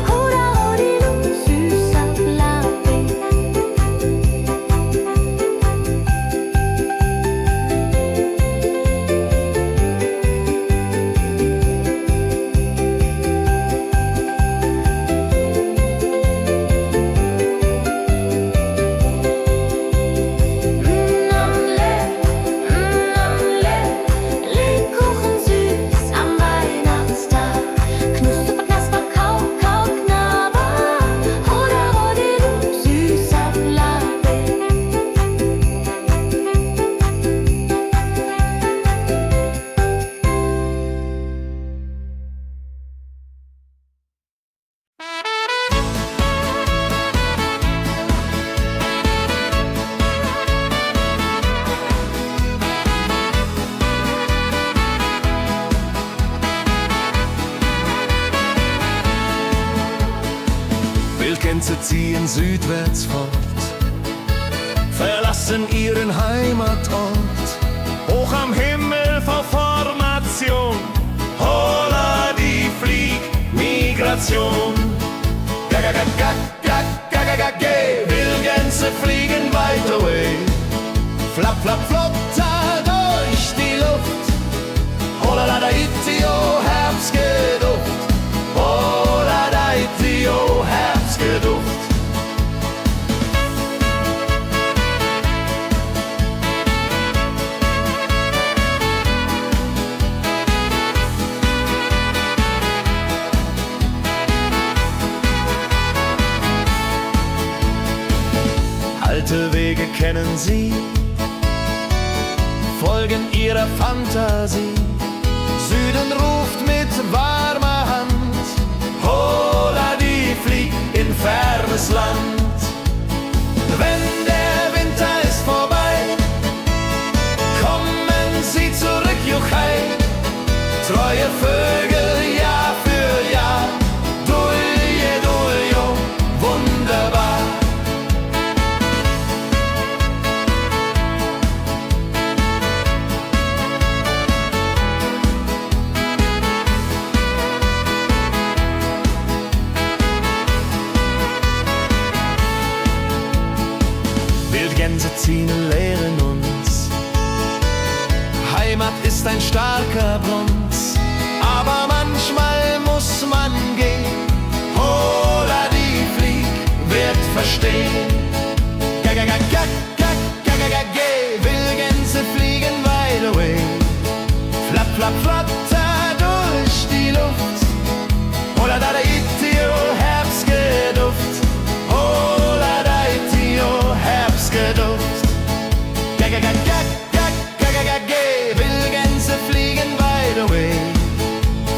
Speaker 3: Holla, rodilu, süßer Plapper.
Speaker 4: Wildgänse ziehen südwärts fort, verlassen ihren Heimatort. Hoch am Himmel vor Formation, holla die Fliegmigration. Wildgänse fliegen weit away, flap, flap, flop, da durch die Luft. Holla da itio, Herbstgeduft. Holla da itio, Herbstgeduft. Alte Wege kennen sie, folgen ihrer Fantasie. Süden ruft mit warmer Hand, holla die flieg in fernes Land. Wenn der Winter ist vorbei, kommen sie zurück, Juchai. Treue Vögel Jahr für Jahr, dulje, duljo, wunderbar. Wildgänse ziehen, lehren uns. Heimat ist ein starker Bronz, aber manchmal muss man gehen. Holla die Flieg wird verstehen. Wildgänse fliegen wide away, flap, flap, flatter durch die Luft. Holla da itio, Herbstgeduft. Holla da itio, Herbstgeduft. Wildgänse fliegen wide away,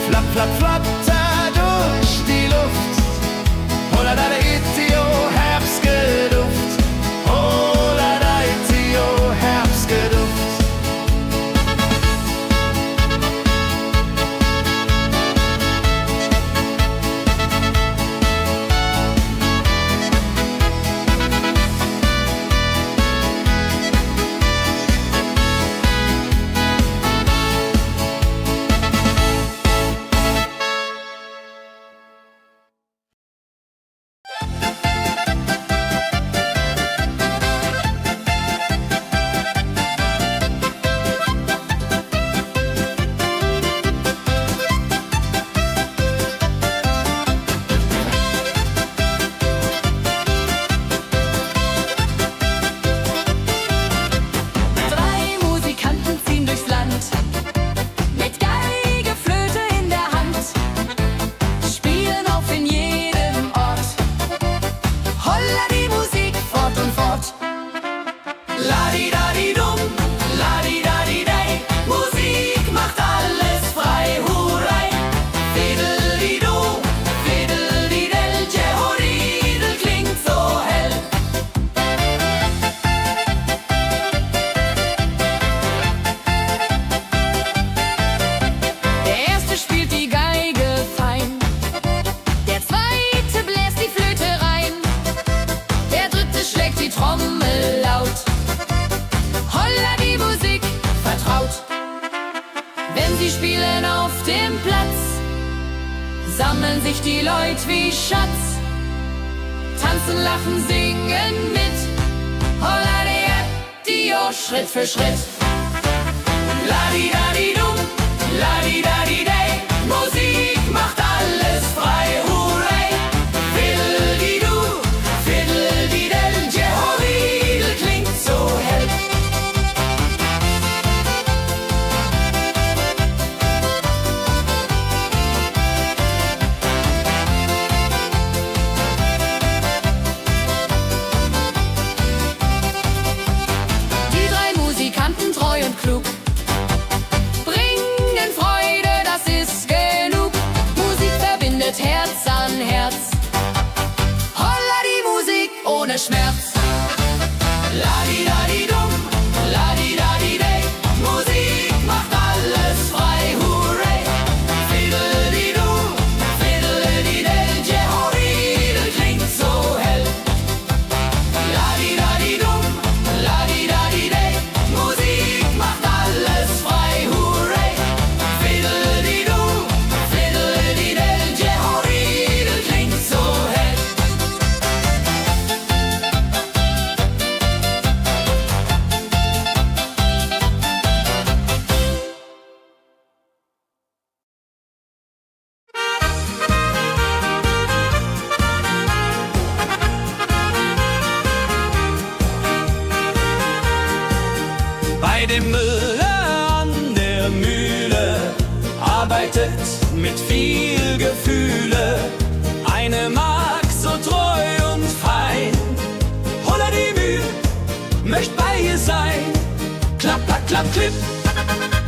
Speaker 4: flap, flap, flatter durch die Luft. Holla da itio, Herbstgeduft. Holla da itio, Herbstgeduft.
Speaker 2: Sammeln sich die Leute wie Schatz, tanzen, lachen, singen mit. Holla Dio, Schritt für Schritt. Ladi-dadi-dum, ladi-dadi-day, Musik macht alles frei, hurray. Fiddle-di-du, fiddle-di-del, Jehoridel klingt so hell.
Speaker 3: Treu und klug, bringen Freude, das ist genug. Musik verbindet Herz an Herz. Holla die Musik ohne Schmerz. Ladi-dadi-dum, ladi-dadi-day, Musik macht alles frei, hurray. Fiddle-di-du, fiddle-di-del, Jehoridel klingt so
Speaker 1: dem Müller an der Mühle arbeitet mit viel Gefühle eine Magd so treu und fein. Holla die Mühl, möcht bei ihr sein. Klapp, klapp, klapp, klipp,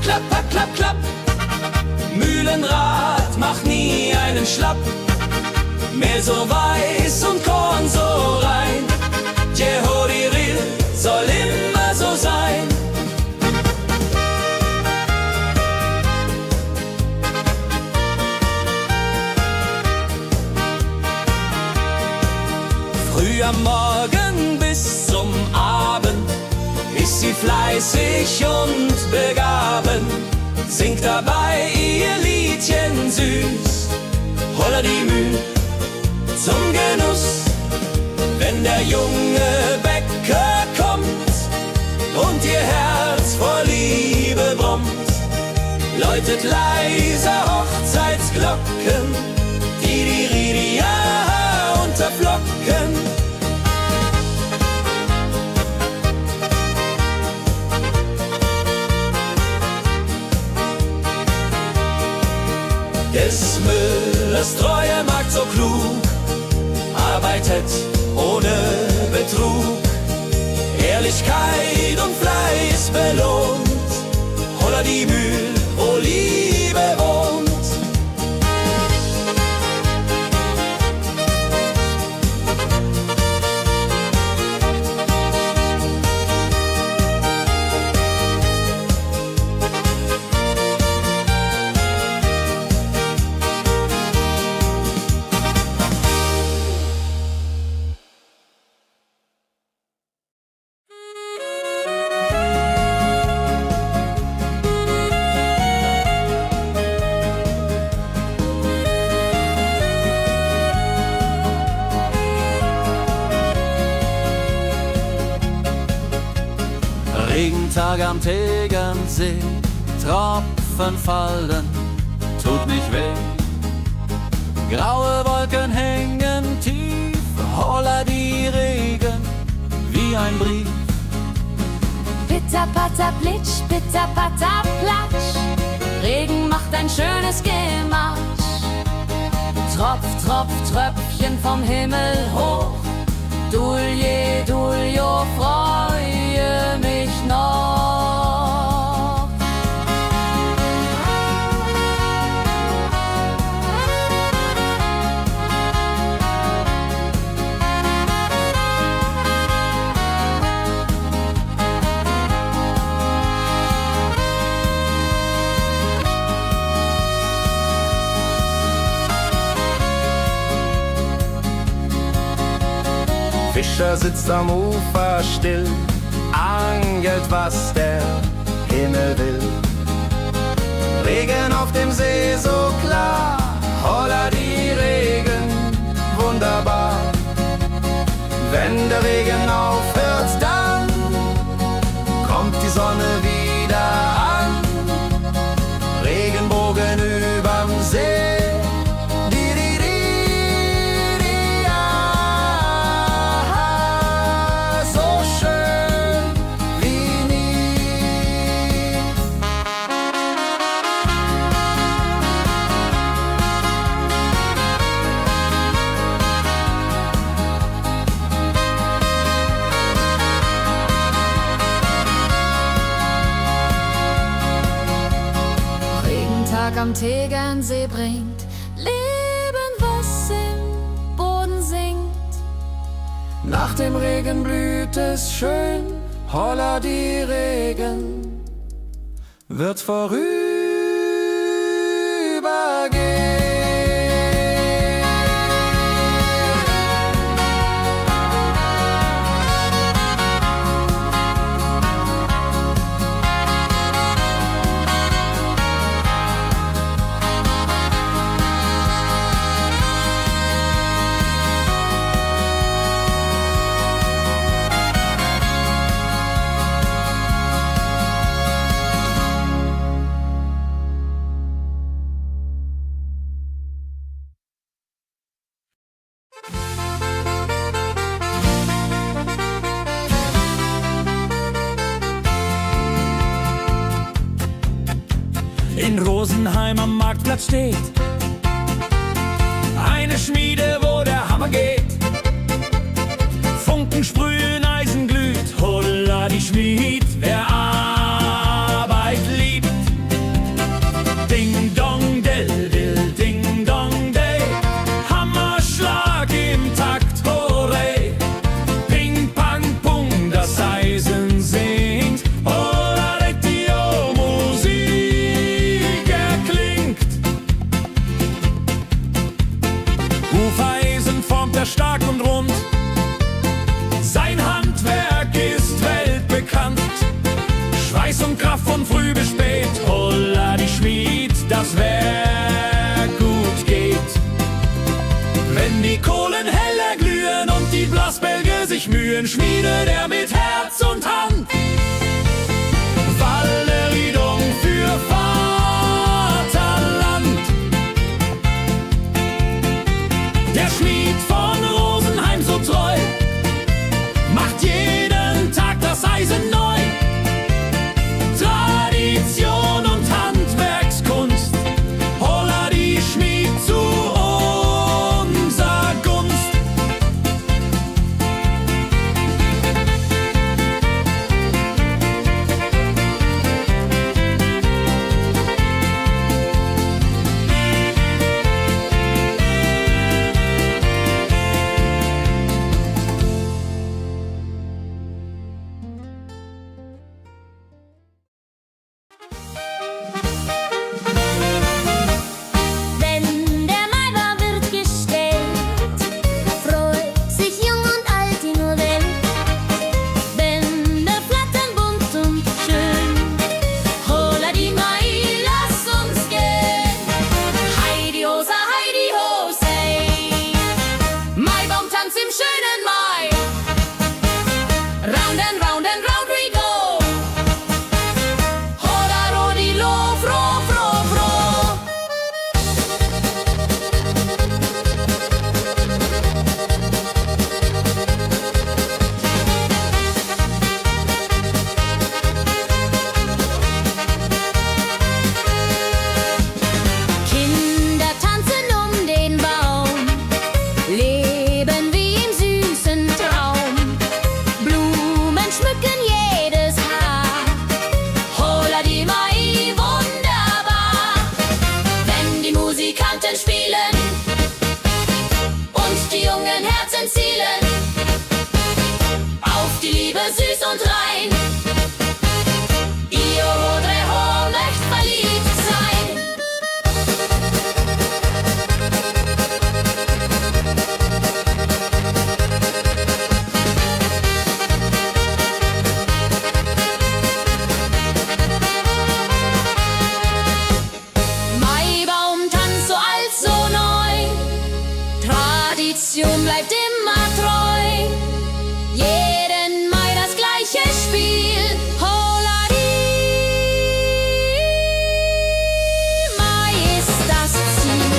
Speaker 1: klapp, klapp, klapp, klapp. Mühlenrad macht nie einen Schlapp. Mehl so weiß und Korn so rein. Jehodiril soll immer so sein. Früh am Morgen bis zum Abend ist sie fleißig und begaben, singt dabei ihr Liedchen süß. Holla die Mühl zum Genuss, wenn der junge Bäcker kommt und ihr Herz vor Liebe brummt, läutet leiser Hochzeitsglocken, die Ridia unterflocken. Des Müllers treue Magd so klug, arbeitet ohne Betrug, Ehrlichkeit und Fleiß belohnt. Holla die Mühl, wo Liebe wohnt.
Speaker 6: Regentag am Tegernsee, Tropfen fallen, tut nicht weh. Graue Wolken hängen tief, holla die Regen wie ein Brief.
Speaker 3: Pitter, patter, plitsch, pitter, patter, platsch. Regen macht ein schönes Gematsch. Tropf, Tropf, Tröpfchen vom Himmel hoch. Dulje, Duljo, freue mich noch.
Speaker 4: Fischer sitzt am Ufer still, angelt, was der Himmel will. Regen auf dem See so klar, holla die Regen, wunderbar. Wenn der Regen aufhört, dann kommt die Sonne wieder an. Regenbogen überm See.
Speaker 3: Am Tegernsee bringt Leben, was im Boden singt.
Speaker 4: Nach dem Regen blüht es schön, holla die Regen wird vorübergehen.
Speaker 5: Rosenheim am Marktplatz steht. Eine Schmiede, wo der Hammer geht. Funken sprühen, Eisen glüht, holla die Schmied, wer Arbeit liebt. Ding dong del dill, ding dong day, Hammerschlag im Takt, hurray. Ping pang pung, das Eisen singt, holla die Musik erklingt. Hufeisen formt er stark und rund, sein Handwerk ist weltbekannt. Schweiß und Kraft von früh bis spät, holla die Schmied, das Werk gut geht. Wenn die Kohlen heller glühen und die Blasbälge sich mühen, schmiedet er mit Herz und Hand Walleriedung für Vaterland. Der Schmied von Rosenheim so treu macht jeden Tag das Eisen neu. Tradition und Handwerkskunst, holla die Schmied zu unser Gunst.
Speaker 3: Wenn der Maibaum wird gestellt, freut sich jung und alt die nur Welt. Bänder flattern bunt und schön, holla die Mai, lass uns gehen. Heidi Hosa, Heidi Hosey, Maibaumtanz im schönen Mai. Round and round and round we go. Holla rodilo, fro, fro, fro. Kinder tanzen um den Baum, leben wie im süßen Traum. Blumen schmücken jedes Haar, holla die Mai, wunderbar. Wenn die Musikanten spielen und die jungen Herzen zielen auf die Liebe süß und rein. Io Rodreho möcht verliebt sein. Maibaumtanz so alt, so neu, Tradition bleibt immer treu. Jeden Mai das gleiche Spiel, holla die Mai ist das Ziel.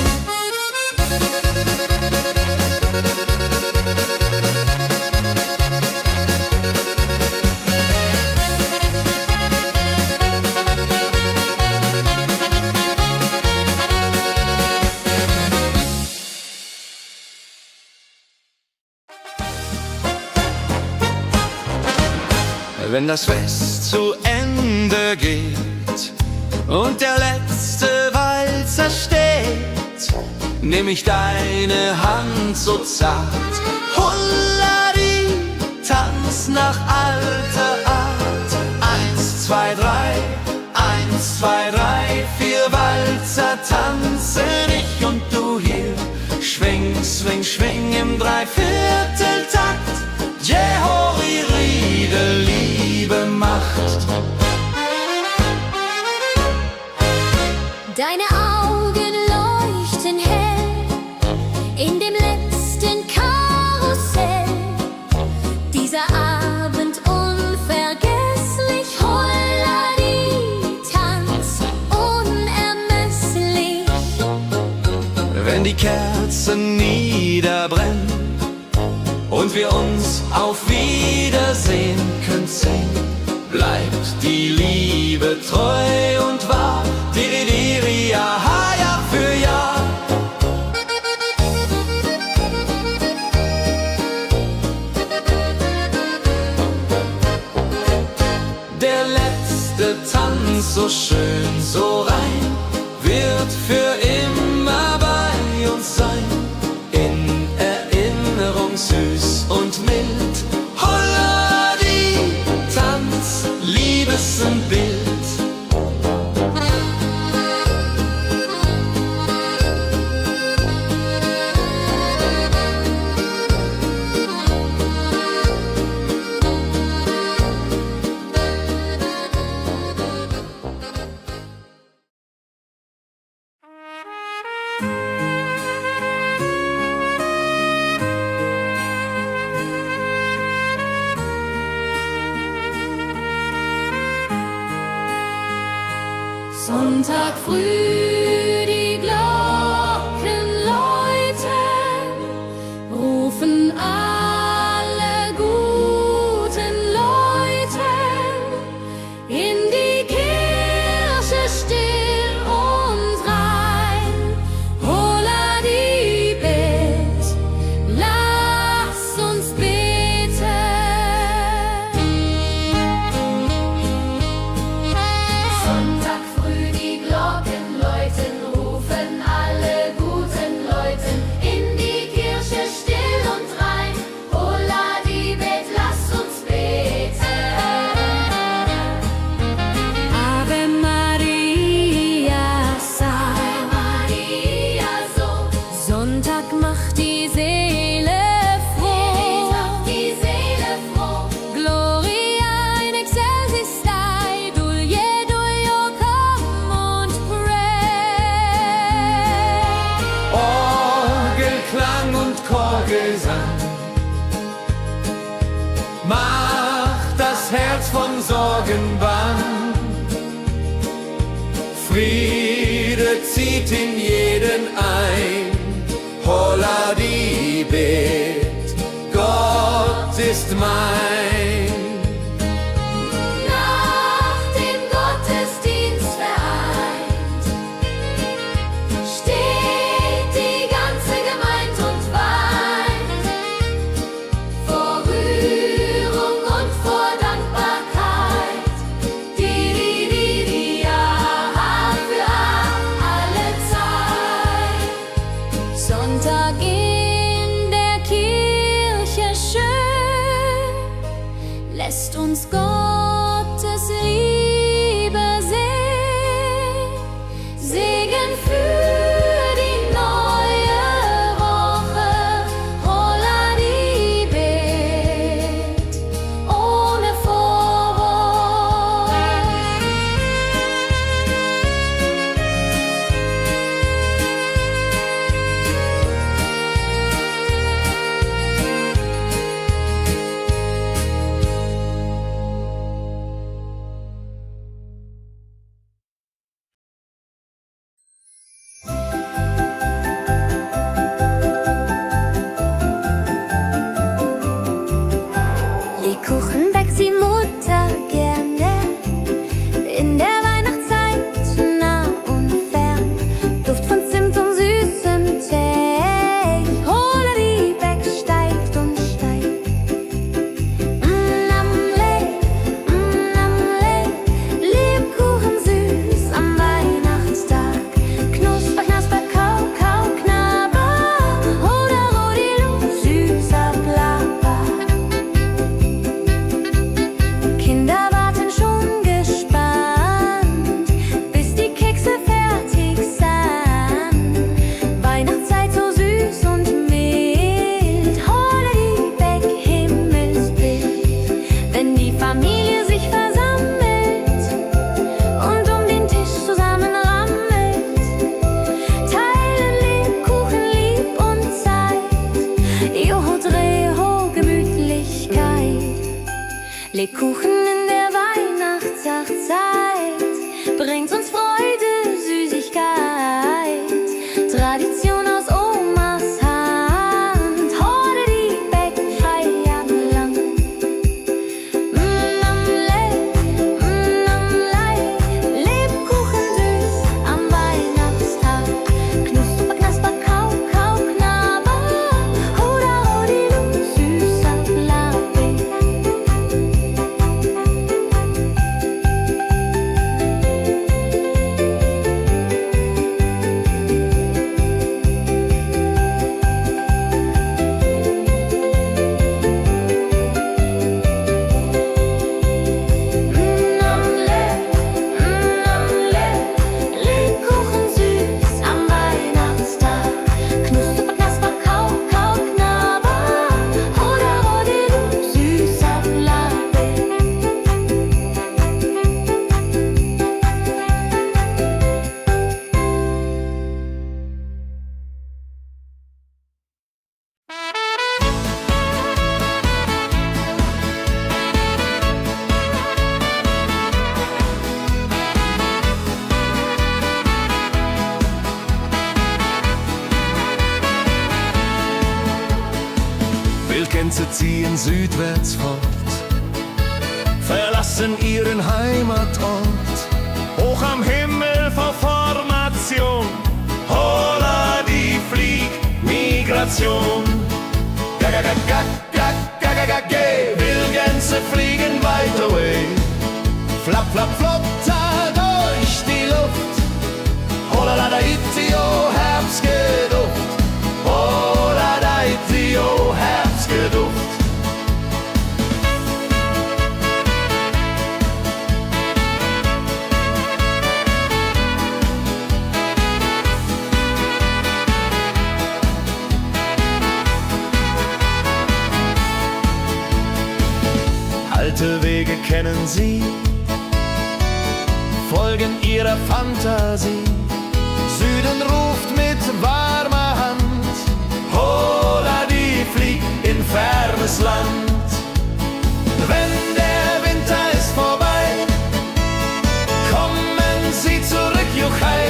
Speaker 4: Wenn das Fest zu Ende geht und der letzte Walzer steht, nehm ich deine Hand so zart, holla die, tanz nach alter Art. 1, 2, 3, 1, 2, 3, 4 Walzer tanzen ich und du hier. Schwing, swing, schwing im Dreivierteltakt. Jehori Riede, Liebe macht.
Speaker 3: Deine Augen leuchten hell in dem letzten Karussell. Dieser Abend unvergesslich, holla die, tanz unermesslich.
Speaker 4: Wenn die Kerzen niederbrennen und wir uns auf Wiedersehen können singen,
Speaker 1: bleibt die Liebe treu und wahr. Diri, ja, Jahr für Jahr. Der letzte Tanz, so schön, so rein, wird für immer bei uns sein. In Erinnerung süß und mild. Holla die Tanz, Liebesbild.
Speaker 2: Sonntag früh, die Glocken läuten, rufen alle guten Leute in die Kirche still und rein. Holla die Bet, lass uns beten. Sonntag früh, die Glocken läuten, rufen alle guten Leute in die Kirche still und rein. Holla die Bet, lass uns beten. Ave Maria, Ave Maria, so. Sonntag macht die Seele froh. Die Seele froh. Gloria in excelsis Dei, Dulio, come und pray.
Speaker 1: Orgelklang und Chorgesang macht das Herz von Sorgen bang. Friede zieht in jeden ein. Holla die Bet, Gott ist mein.
Speaker 2: Nach dem Gottesdienst vereint steht die ganze Gemeinde und weint vor Rührung und vor Dankbarkeit. Diri, ja, für alle Zeit. Sonntag in der Kirche schön lässt uns Gottes Liebe sehen. Segen für die neue Woche. Holla die Bet, ohne Vorwurf.
Speaker 3: Lebkuchen backt die Mutter gerne in der Weihnachtszeit, nah und fern. Duft von Zimt und süßem Tee. Holla die Beck steigt und steigt. Lebkuchen süß am Weihnachtstag. Knusper, knasper, kau, kau, knabber. Holla, rodilu, süßer Plapper. Kinder warten schon gespannt, bis die Kekse fertig sind. Weihnachtszeit so süß und mild. Holla die Beck, Himmelsbild. Wenn die Familie sich versammelt und um den Tisch zusammen rammelt, teilen Lebkuchen lieb und Zeit. Joho, Dreho, Gemütlichkeit. Lebkuchen in der Weihnachtszeit bringt uns Freude, Süßigkeit. Tradition aus Omas Hand. Holla die Beck, Feierland.
Speaker 4: ziehen südwärts fort, verlassen ihren Heimatort. Hoch am Himmel vor Formation, holla die Fliegmigration. Wildgänse fliegen weit away, flap, flap, flop, da durch die Luft. Holla da itio, Herbstgeduft. Holla da itio, Herbstgeduft. Alte Wege kennen Sie, folgen ihrer Fantasie. Süden ruft mit warmer Hand, holla die flieg in fernes Land. Wenn der Winter ist vorbei, kommen sie zurück, Juchai.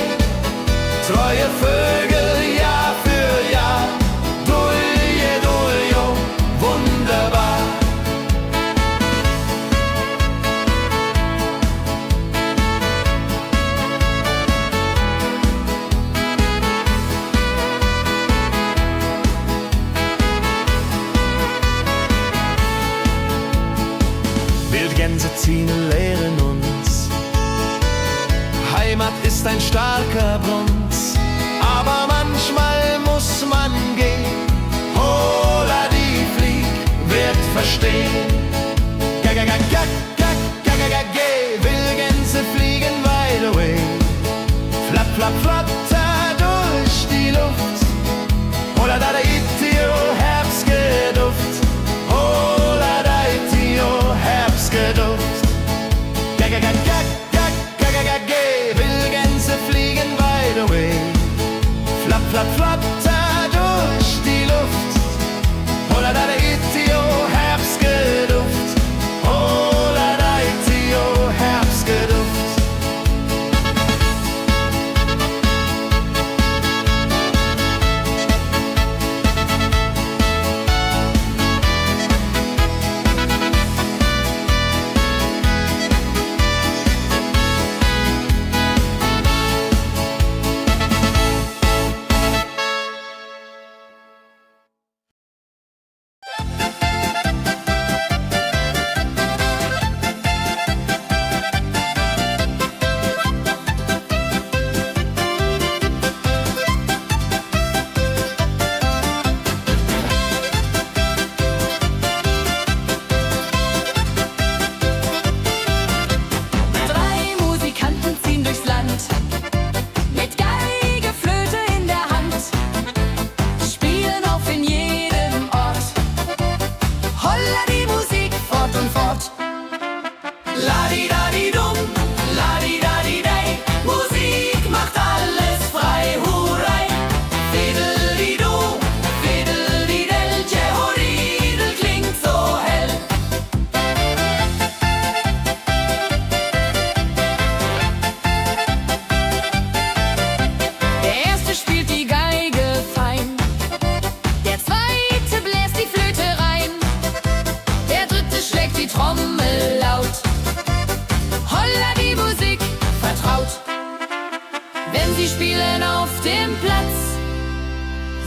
Speaker 4: Treue Vögel Jahr für Jahr, Dulje, Duljo, wunderbar. Wildgänse ziehen, lehren uns, Heimat ist ein starker Bronz, aber manchmal muss man gehen. Holla die Flieg wird verstehen. Wildgänse fliegen wide away, flap, flap, flatter durch die Luft. Holla da itio, Herbstgeduft. Holla da itio, Herbstgeduft. Wildgänse fliegen wide away, flap, flap, flatter durch die Luft. Holla da itio, Herbstgeduft. Holla da itio, Herbstgeduft.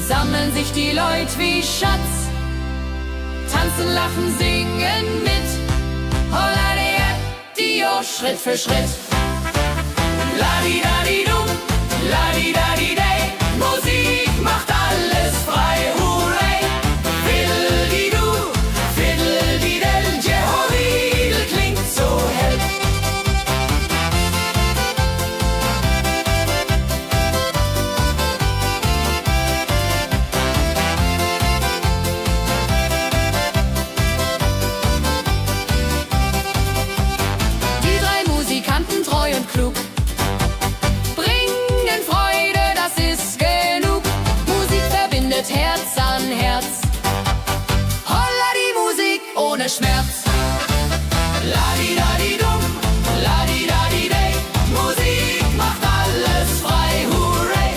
Speaker 2: Sammeln sich die Leute wie Schatz, tanzen, lachen, singen mit. Holla Dio, Schritt für Schritt. La-di-da-di-dum, la-di-da-di-day, Musik macht alles frei, hurray. Fiddle-di-du, fiddle-di-del, Jehoridel klingt so hell.
Speaker 3: Treu und klug, bringen Freude, das ist genug. Musik verbindet Herz an Herz. Holla die Musik ohne Schmerz. La-di-da-di-dum, la-di-da-di-day, Musik macht alles frei, hurray.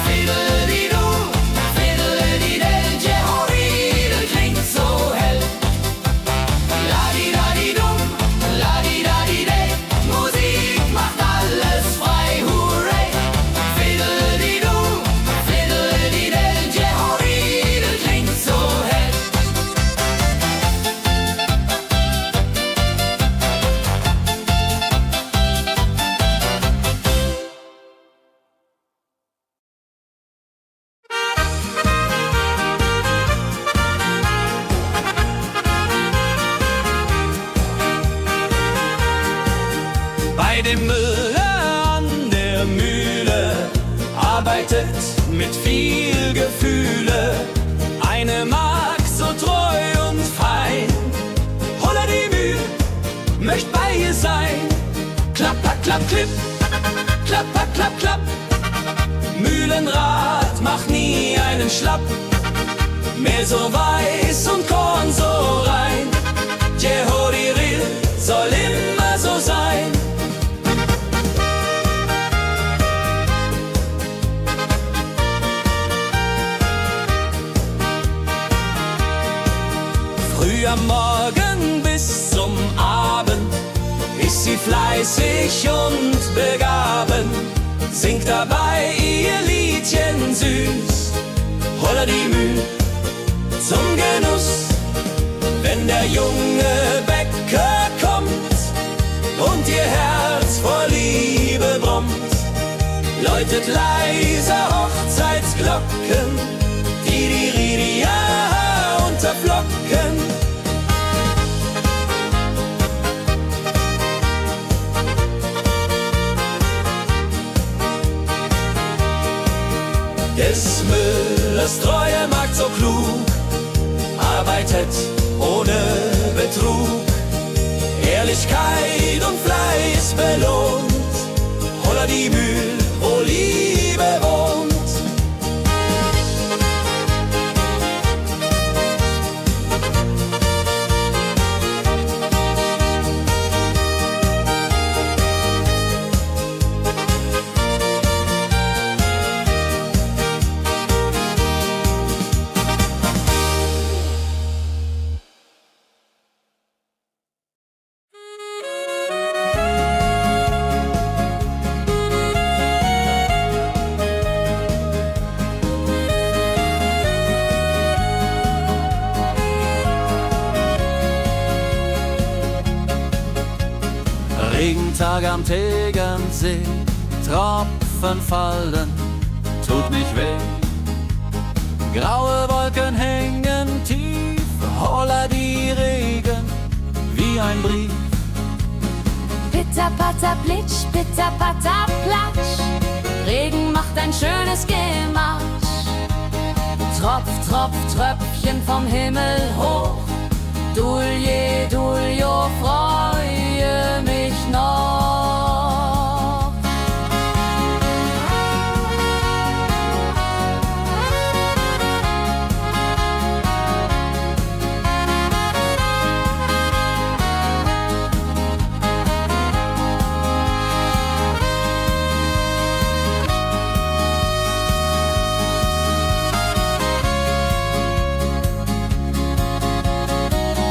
Speaker 3: Fiddle-di-du, fiddle-di-del, Jehoridel klingt so hell.
Speaker 1: Bei dem Müller an der Mühle arbeitet mit viel Gefühle eine Magd so treu und fein. Holla die Mühl, möcht bei ihr sein. Klapp, klapp, klipp, klapp, klapp, klapp. Mühlenrad macht nie einen Schlapp. Mehl so weiß und Korn so rein. Jehodiril soll immer so sein. Früh am Morgen bis zum Abend ist sie fleißig und begaben, singt dabei ihr Liedchen süß. Holla die Mühl zum Genuss, wenn der junge Bäcker kommt und ihr Herz vor Liebe brummt, läutet leiser Hochzeitsglocken, die Ridia unterflocken. Des Müllers treue Magd so klug, arbeitet ohne Betrug, Ehrlichkeit und Fleiß belohnt. Holla die Mühl, wo Liebe wohnt.
Speaker 6: Regentag am Tegernsee, Tropfen fallen, tut nicht weh. Graue Wolken hängen tief, holla die Regen wie ein Brief.
Speaker 3: Pitter, patter, plitsch, pitter, patter, platsch. Regen macht ein schönes Gematsch. Tropf, Tropf, Tröpfchen vom Himmel hoch. Dulje, Duljo, freue mich noch.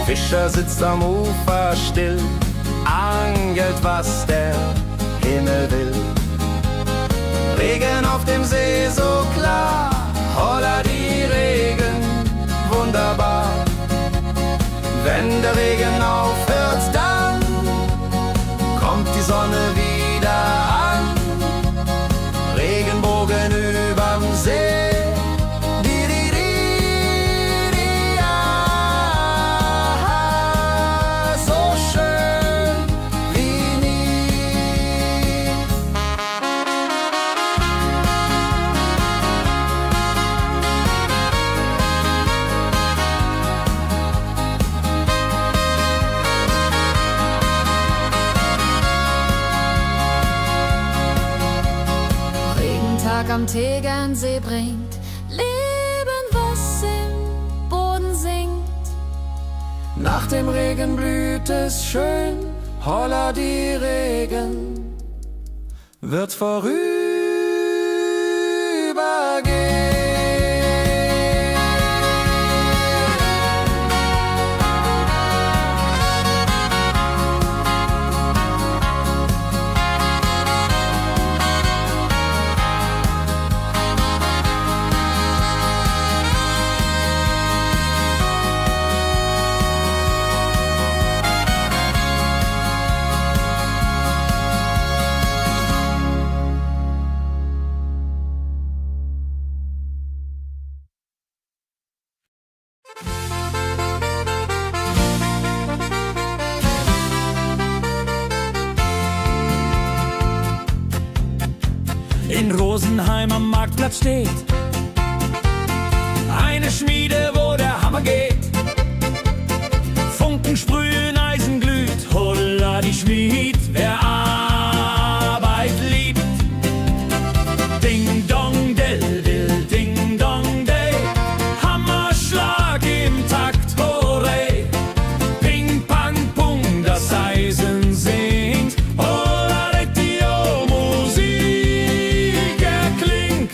Speaker 4: Fischer sitzt am Ufer still, angelt, was der Himmel will. Regen auf dem See so klar, holla die Regen, wunderbar. Wenn der Regen aufhört, dann kommt die Sonne wieder an. Regenbogen überm See.
Speaker 3: Am Tegernsee bringt Leben, was im Boden singt.
Speaker 6: Nach dem Regen blüht es schön, holla die Regen wird vorübergehen.
Speaker 5: Rosenheim am Marktplatz steht. Eine Schmiede, wo der Hammer geht. Funken sprühen, Eisen glüht, holla die Schmied, wer Arbeit liebt. Ding dong dill dill, ding dong day, Hammerschlag im Takt, hooray. Ping pang pung, das Eisen singt, holla Dio, Musik erklingt.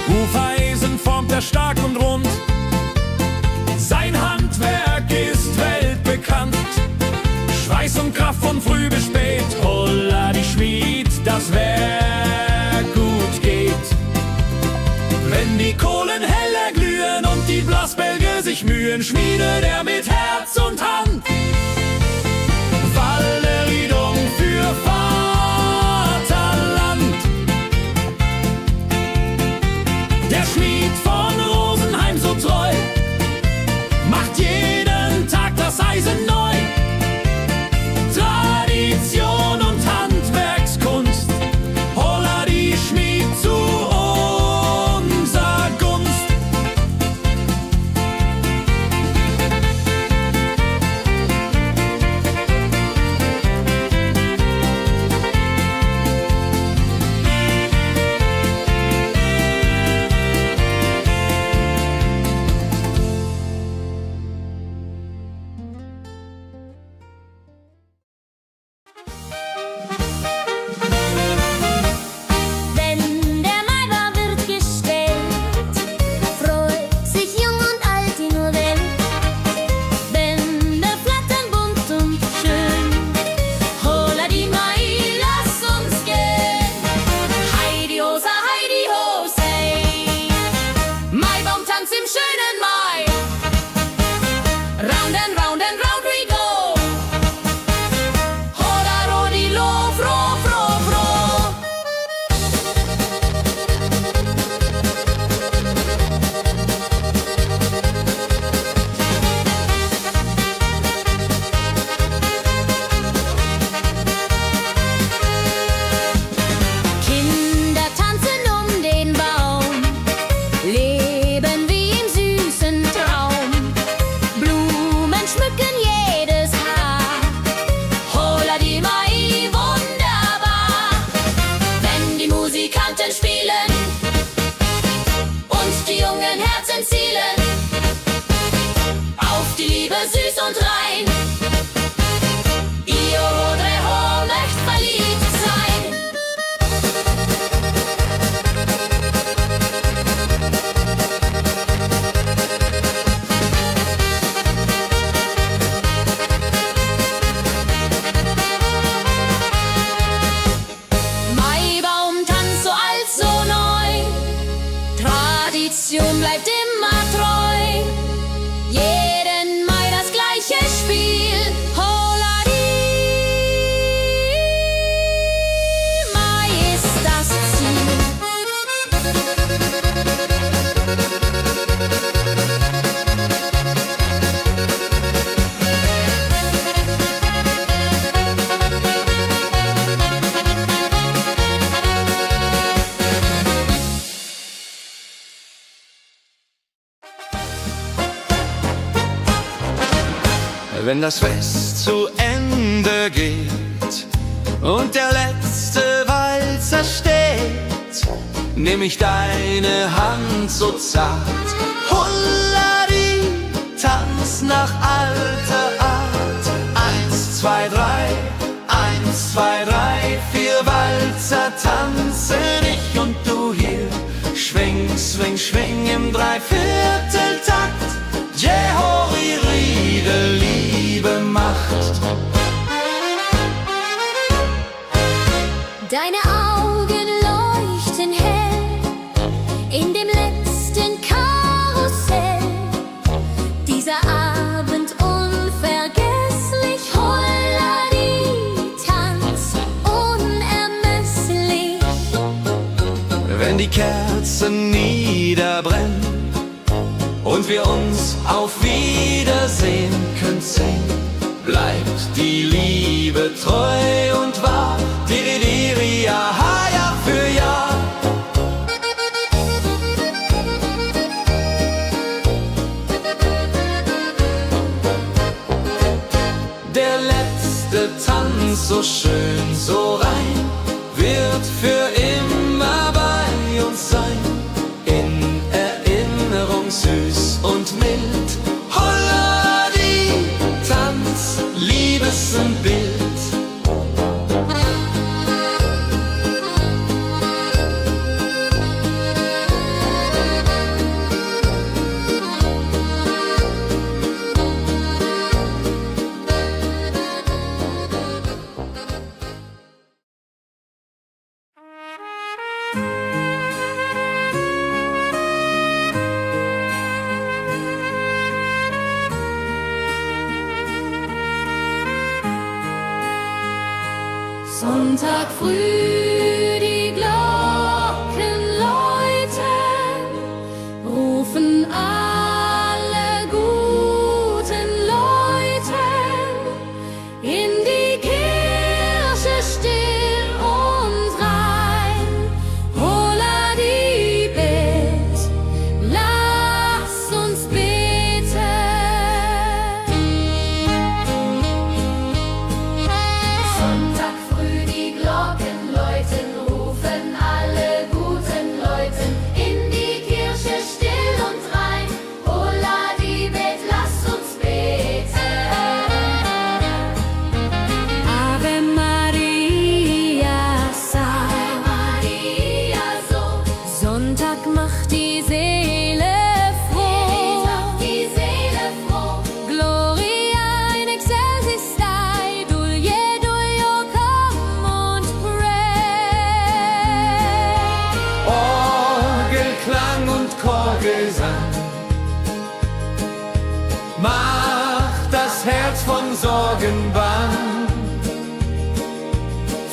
Speaker 5: Hufeisen formt er stark und rund, sein Handwerk ist weltbekannt. Schweiß und Kraft von früh bis spät, holla die Schmied, das Werk gut geht. Wenn die Kohlen heller glühen und die Blasbälge sich mühen, schmiedet er mit Herz und Hand Walleriedung für Vaterland. Der Schmied von Rosenheim so treu macht jeden Tag das Eisen neu. Tradition und Handwerkskunst, holla die Schmied zu unser Gunst.
Speaker 3: Wenn der Maibaum wird gestellt, freut sich jung und alt die nur Welt. Bänder flattern bunt und schön, holla die Mai, lass uns gehen. Heidi Hosa, Heidi Hosei, Maibaumtanz im schönen Mai. Round and round and round we go. Holla Rodi lo, fro, fro, fro. Kinder tanzen um den Baum, leben wie im süßen Traum. Blumen schmücken jedes Haar, holla die Mai, wunderbar. Wenn die Musikanten spielen und die jungen Herzen zielen auf die Liebe süß und rein. Io Rodreho möcht verliebt sein. Maibaumtanz so alt, so neu, Tradition bleibt immer treu. Jeden Mai das gleiche Spiel, holla die Mai ist das Ziel.
Speaker 4: Wenn das Fest zu Ende geht und der letzte Walzer steht, nehm ich deine Hand so zart, Hulladi, tanz nach alter Art. 1, 2, 3, 1, 2, 3, 4 Walzer tanzen ich und du hier. Schwing, swing, schwing im Dreivierteltakt. Jehori Riede, Liebe macht.
Speaker 3: Deine Augen leuchten hell in dem letzten Karussell. Dieser Abend unvergesslich, Holladi, Tanz unermesslich.
Speaker 4: Wenn die Kerzen niederbrennen und wir uns auf Wiedersehen künsten, bleibt die Liebe treu und wahr. Diri, diri, Tanz, so schön, so rein, wird für immer bei uns sein. In Erinnerung süß und mild. Holla die Tanz, Liebesbild.
Speaker 2: Sonntag früh die Glocken läuten, rufen alle guten Leute in die Kirche still und rein. Holla die Bet, lass uns beten. Sonntag früh die Glocken läuten, rufen alle guten Leute in die Kirche still und rein. Holla die Bet, lass uns beten. Ave Maria, Ave Maria, so. Sonntag macht die Seele froh. Die Seele froh. Gloria in excelsis Dei, Dulio come und pray.
Speaker 4: Orgelklang und Chorgesang macht das Herz von Sorgen bang.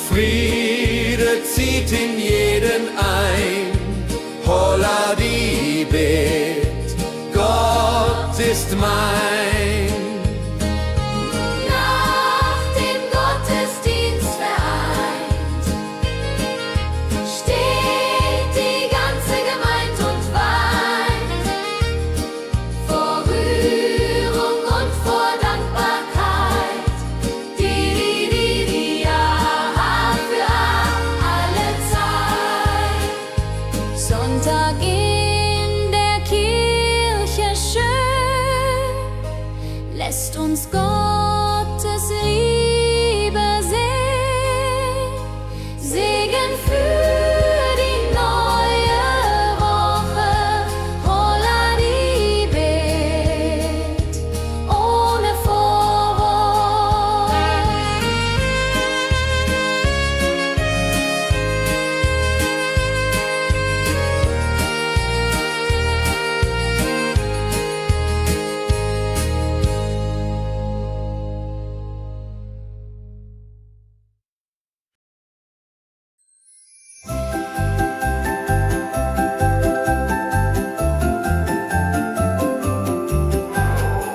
Speaker 4: Friede zieht in jeden ein. Holla die Bet, Gott ist mein.
Speaker 2: Nach dem Gottesdienst vereint steht die ganze Gemeinde und weint vor Rührung und vor Dankbarkeit. Die ja für alle Zeit. Sonntag in der Kirche schön, lässt uns Gottes Liebe sehen. Segen für die neue Woche. Holla die Bet, ohne Vorwurf.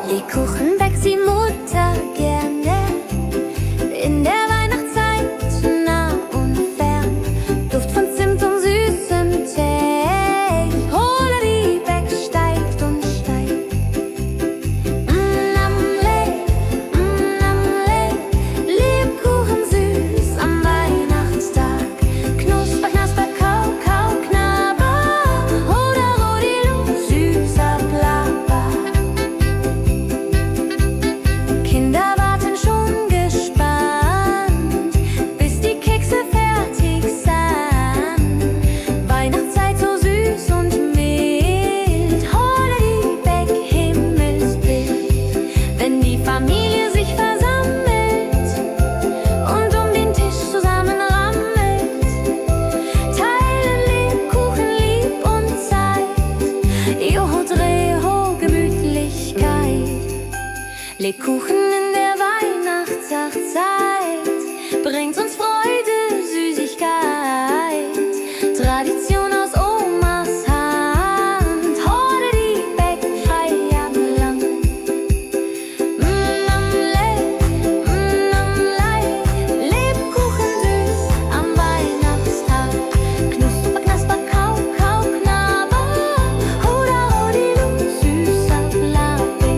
Speaker 3: Lebkuchen backt die Mutter gerne in der Weihnachtszeit, nah und fern. Duft von Zimt und süßem Tee. Holla die Beck steigt und steigt. Lebkuchen süß am Weihnachtstag. Knusper, knasper, kau, kau, knabber. Oder Rodilu, süßer Plapper. Kinder warten schon gespannt, bis die Kekse fertig sind. Weihnachtszeit so süß und mild. Holla die Beck, Himmelsbild. Wenn die Familie sich versammelt und um den Tisch zusammen rammelt, teilen Lebkuchen lieb und Zeit. Joho, Dreho, Gemütlichkeit. Lebkuchen in der Weihnachtszeit bringt uns Freude, Süßigkeit. Tradition aus Omas Hand. Holla die Beck, Feierland. Lebkuchen süß am Weihnachtstag. Knusper, knasper, kau, kau, knabber. Oder Rodilu, süßer Plapper.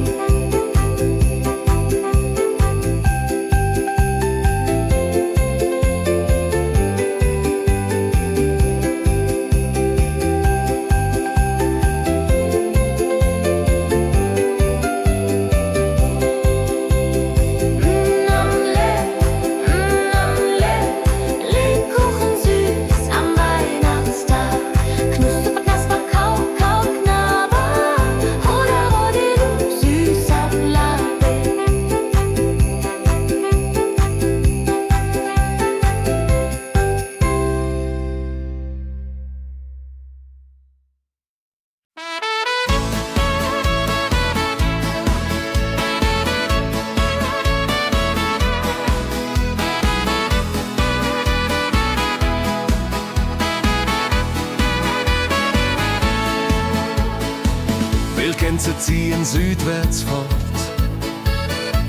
Speaker 4: ziehen südwärts fort,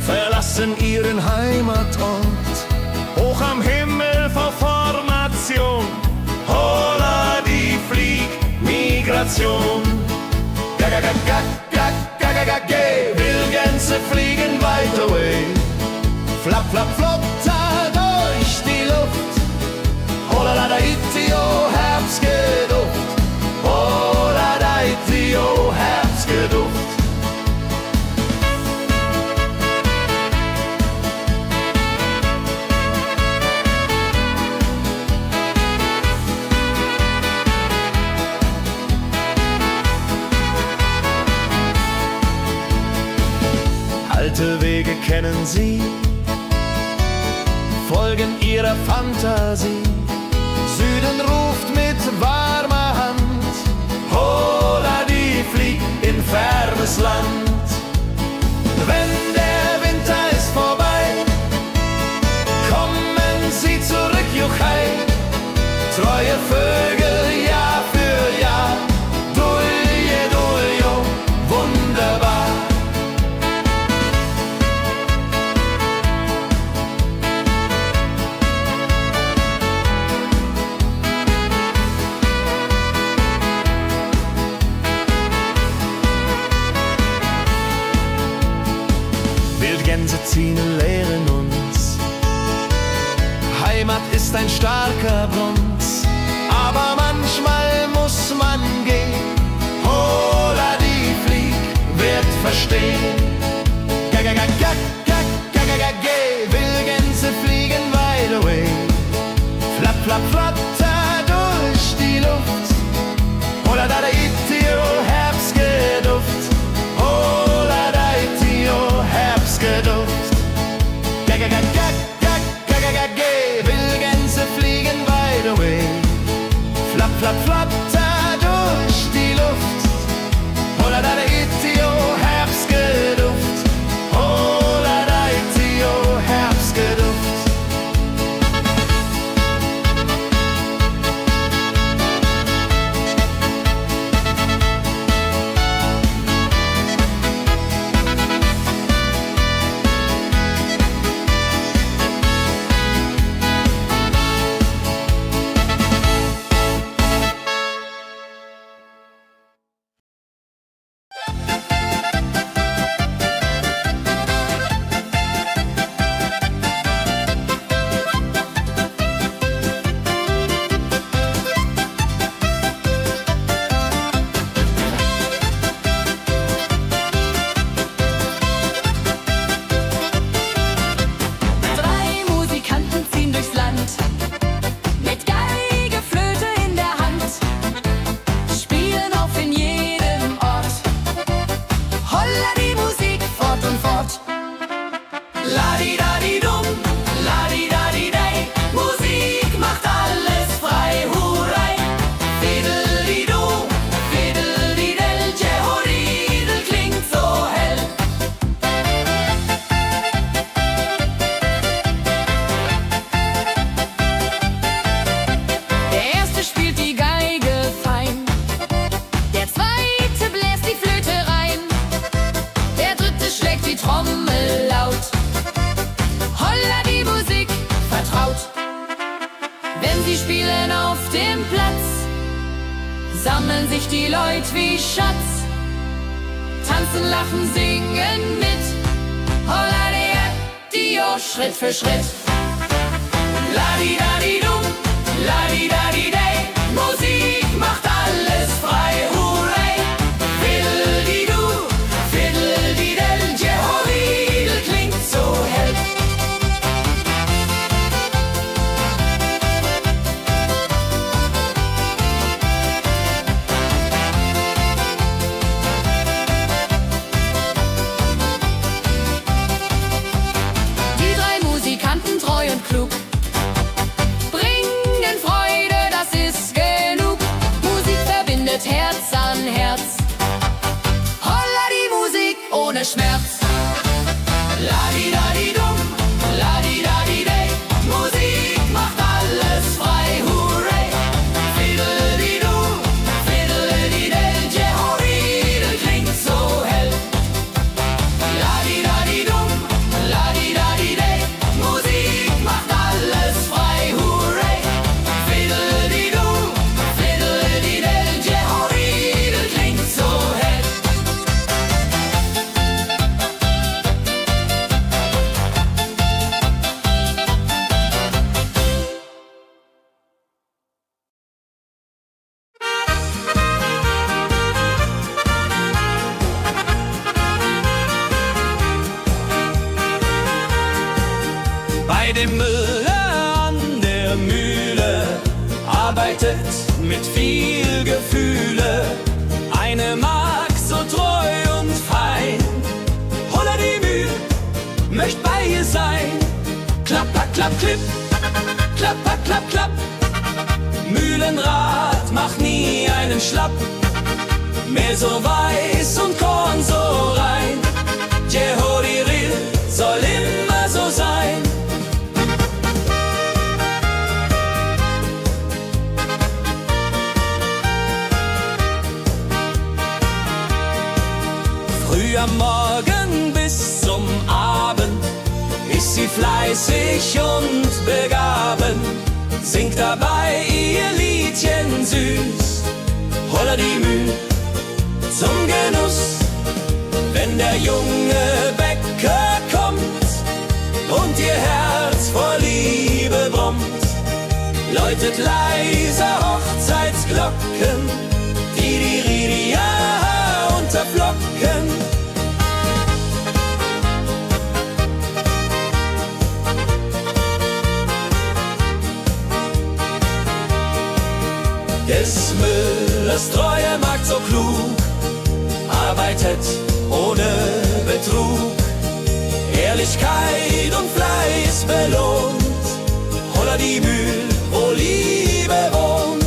Speaker 4: verlassen ihren Heimatort. Hoch am Himmel vor Formation, holla die Fliegmigration. Wildgänse fliegen weit away, flapp, flapp, flop, da durch die Luft. Holla da itio, Herbstgeduft. Holla da itio, Herbstgeduft. Alte Wege kennen sie, folgen ihrer Fantasie. Süden ruft mit warmer Hand, holla die flieg in fernes Land. Wenn der Winter ist vorbei, kommen sie zurück, Juchai. Treue Vögel, Jahr für Jahr, dulje, duljo, wunderbar. Wildgänse ziehen, lehren uns, Heimat ist ein starker Bronz, aber manchmal muss man gehen. Holla die Flieg wird verstehen. Wildgänse fliegen wide away, flapp, flapp, flatter durch die Luft. Holla da itio, Herbstgeduft. Holla da itio, Herbstgeduft. Wildgänse fliegen wide away, flapp, flapp, flatter durch die Luft. Holla da itio, Herbstgeduft. Holla da itio, Herbstgeduft.
Speaker 1: Ladi-dadi-dum, ladi-dadi-dei, Musik macht alles frei, hurrei. Fiddeli-du, fiddeli-del, Jehoridel klingt so hell.
Speaker 2: Der erste spielt die Geige fein, der zweite bläst die Flöte rein, der dritte schlägt die Trommel laut. Holla die Musik vertraut. Wenn sie spielen auf dem Platz, sammeln sich die Leute wie Schatz. Tanzen, lachen, singen mit. Holla der Dio, Schritt für Schritt.
Speaker 1: Ladi-dadi-dum, ladi-dadi-dei, Musik macht alles frei, hurrei. Fiddeli-du, fiddeli-del, Jehoridel klingt so hell.
Speaker 2: Die drei Musikanten, treu und klug, bringen Freude, das ist genug. Musik verbindet Herz an Herz. Holla die Musik ohne Schmerz.
Speaker 1: Ladi-dadi-dum, ladi-dadi-dei, Musik macht alles frei, hurrei. Fiddeli-du, fiddeli-del, Jehoridel klingt so hell. bei dem Müller an der Mühle, arbeitet mit viel Gefühle. Eine Magd so treu und fein, Holla die Mühl, möcht bei ihr sein. Klapper, klapp, klipp, klapper, klapp, klapp. Mühlenrad macht nie einen Schlapp. Mehl so weiß und Korn so rein. Jehoriril soll immer so sein. Früh am Morgen bis zum Abend ist sie fleißig und begaben, singt dabei ihr Liedchen süß. Holla die Mühl zum Genuss, wenn der junge Bäcker kommt und ihr Herz vor Liebe brummt, läutet leiser Hochzeitsglocken, die Ridia unterflocken. Des Müllers treue Magd so klug, arbeitet ohne Betrug, Ehrlichkeit und Fleiß belohnt. Holla die Mühl, wo Liebe wohnt.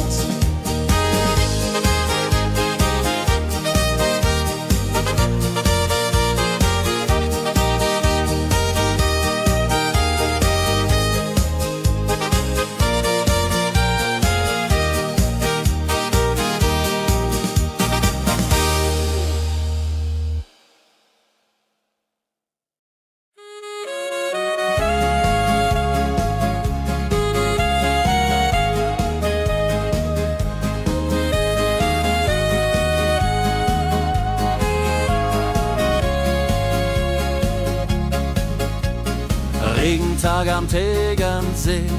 Speaker 6: Regentag am Tegernsee,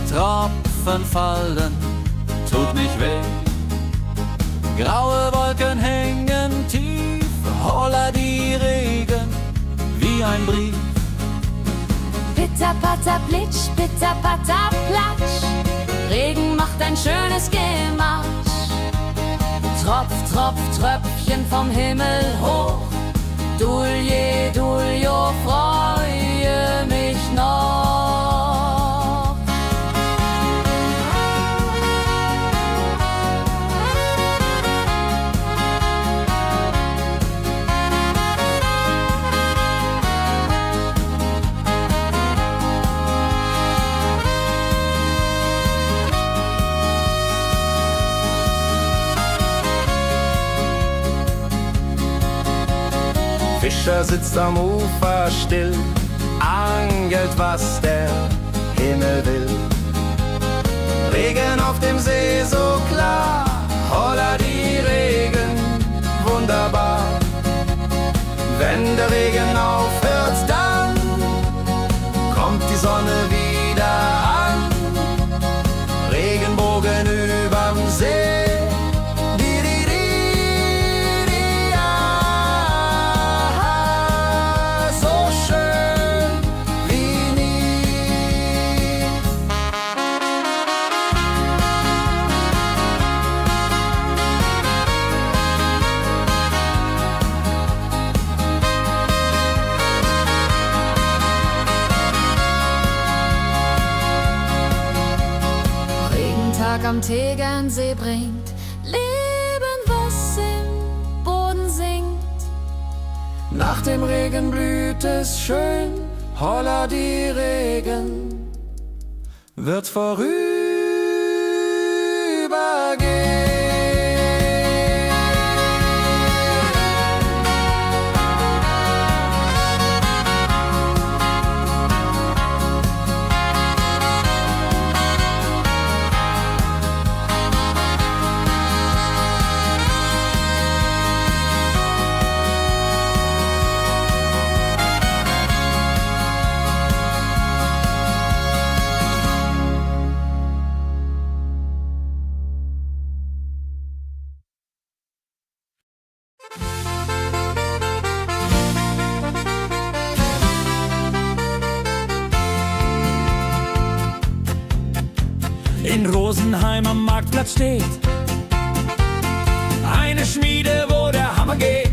Speaker 6: Tropfen fallen, tut nicht weh. Graue Wolken hängen tief, holla die Regen wie ein Brief.
Speaker 2: Pitter, patter, plitsch, pitter, patter, platsch. Regen macht ein schönes Gemarsch. Tropf, Tropf, Tröpfchen vom Himmel hoch. Dulje, Duljo, freue mich noch.
Speaker 4: Fischer sitzt am Ufer still, angelt, was der Himmel will. Regen auf dem See so klar, holla die Regen, wunderbar. Wenn der Regen aufhört, dann kommt die Sonne wieder an. Regenbogen überm See.
Speaker 2: Am Tegernsee bringt Leben, was im Boden singt.
Speaker 6: Nach dem Regen blüht es schön, holla die Regen wird vorübergehen.
Speaker 5: in Rosenheim am Marktplatz steht. Eine Schmiede, wo der Hammer geht.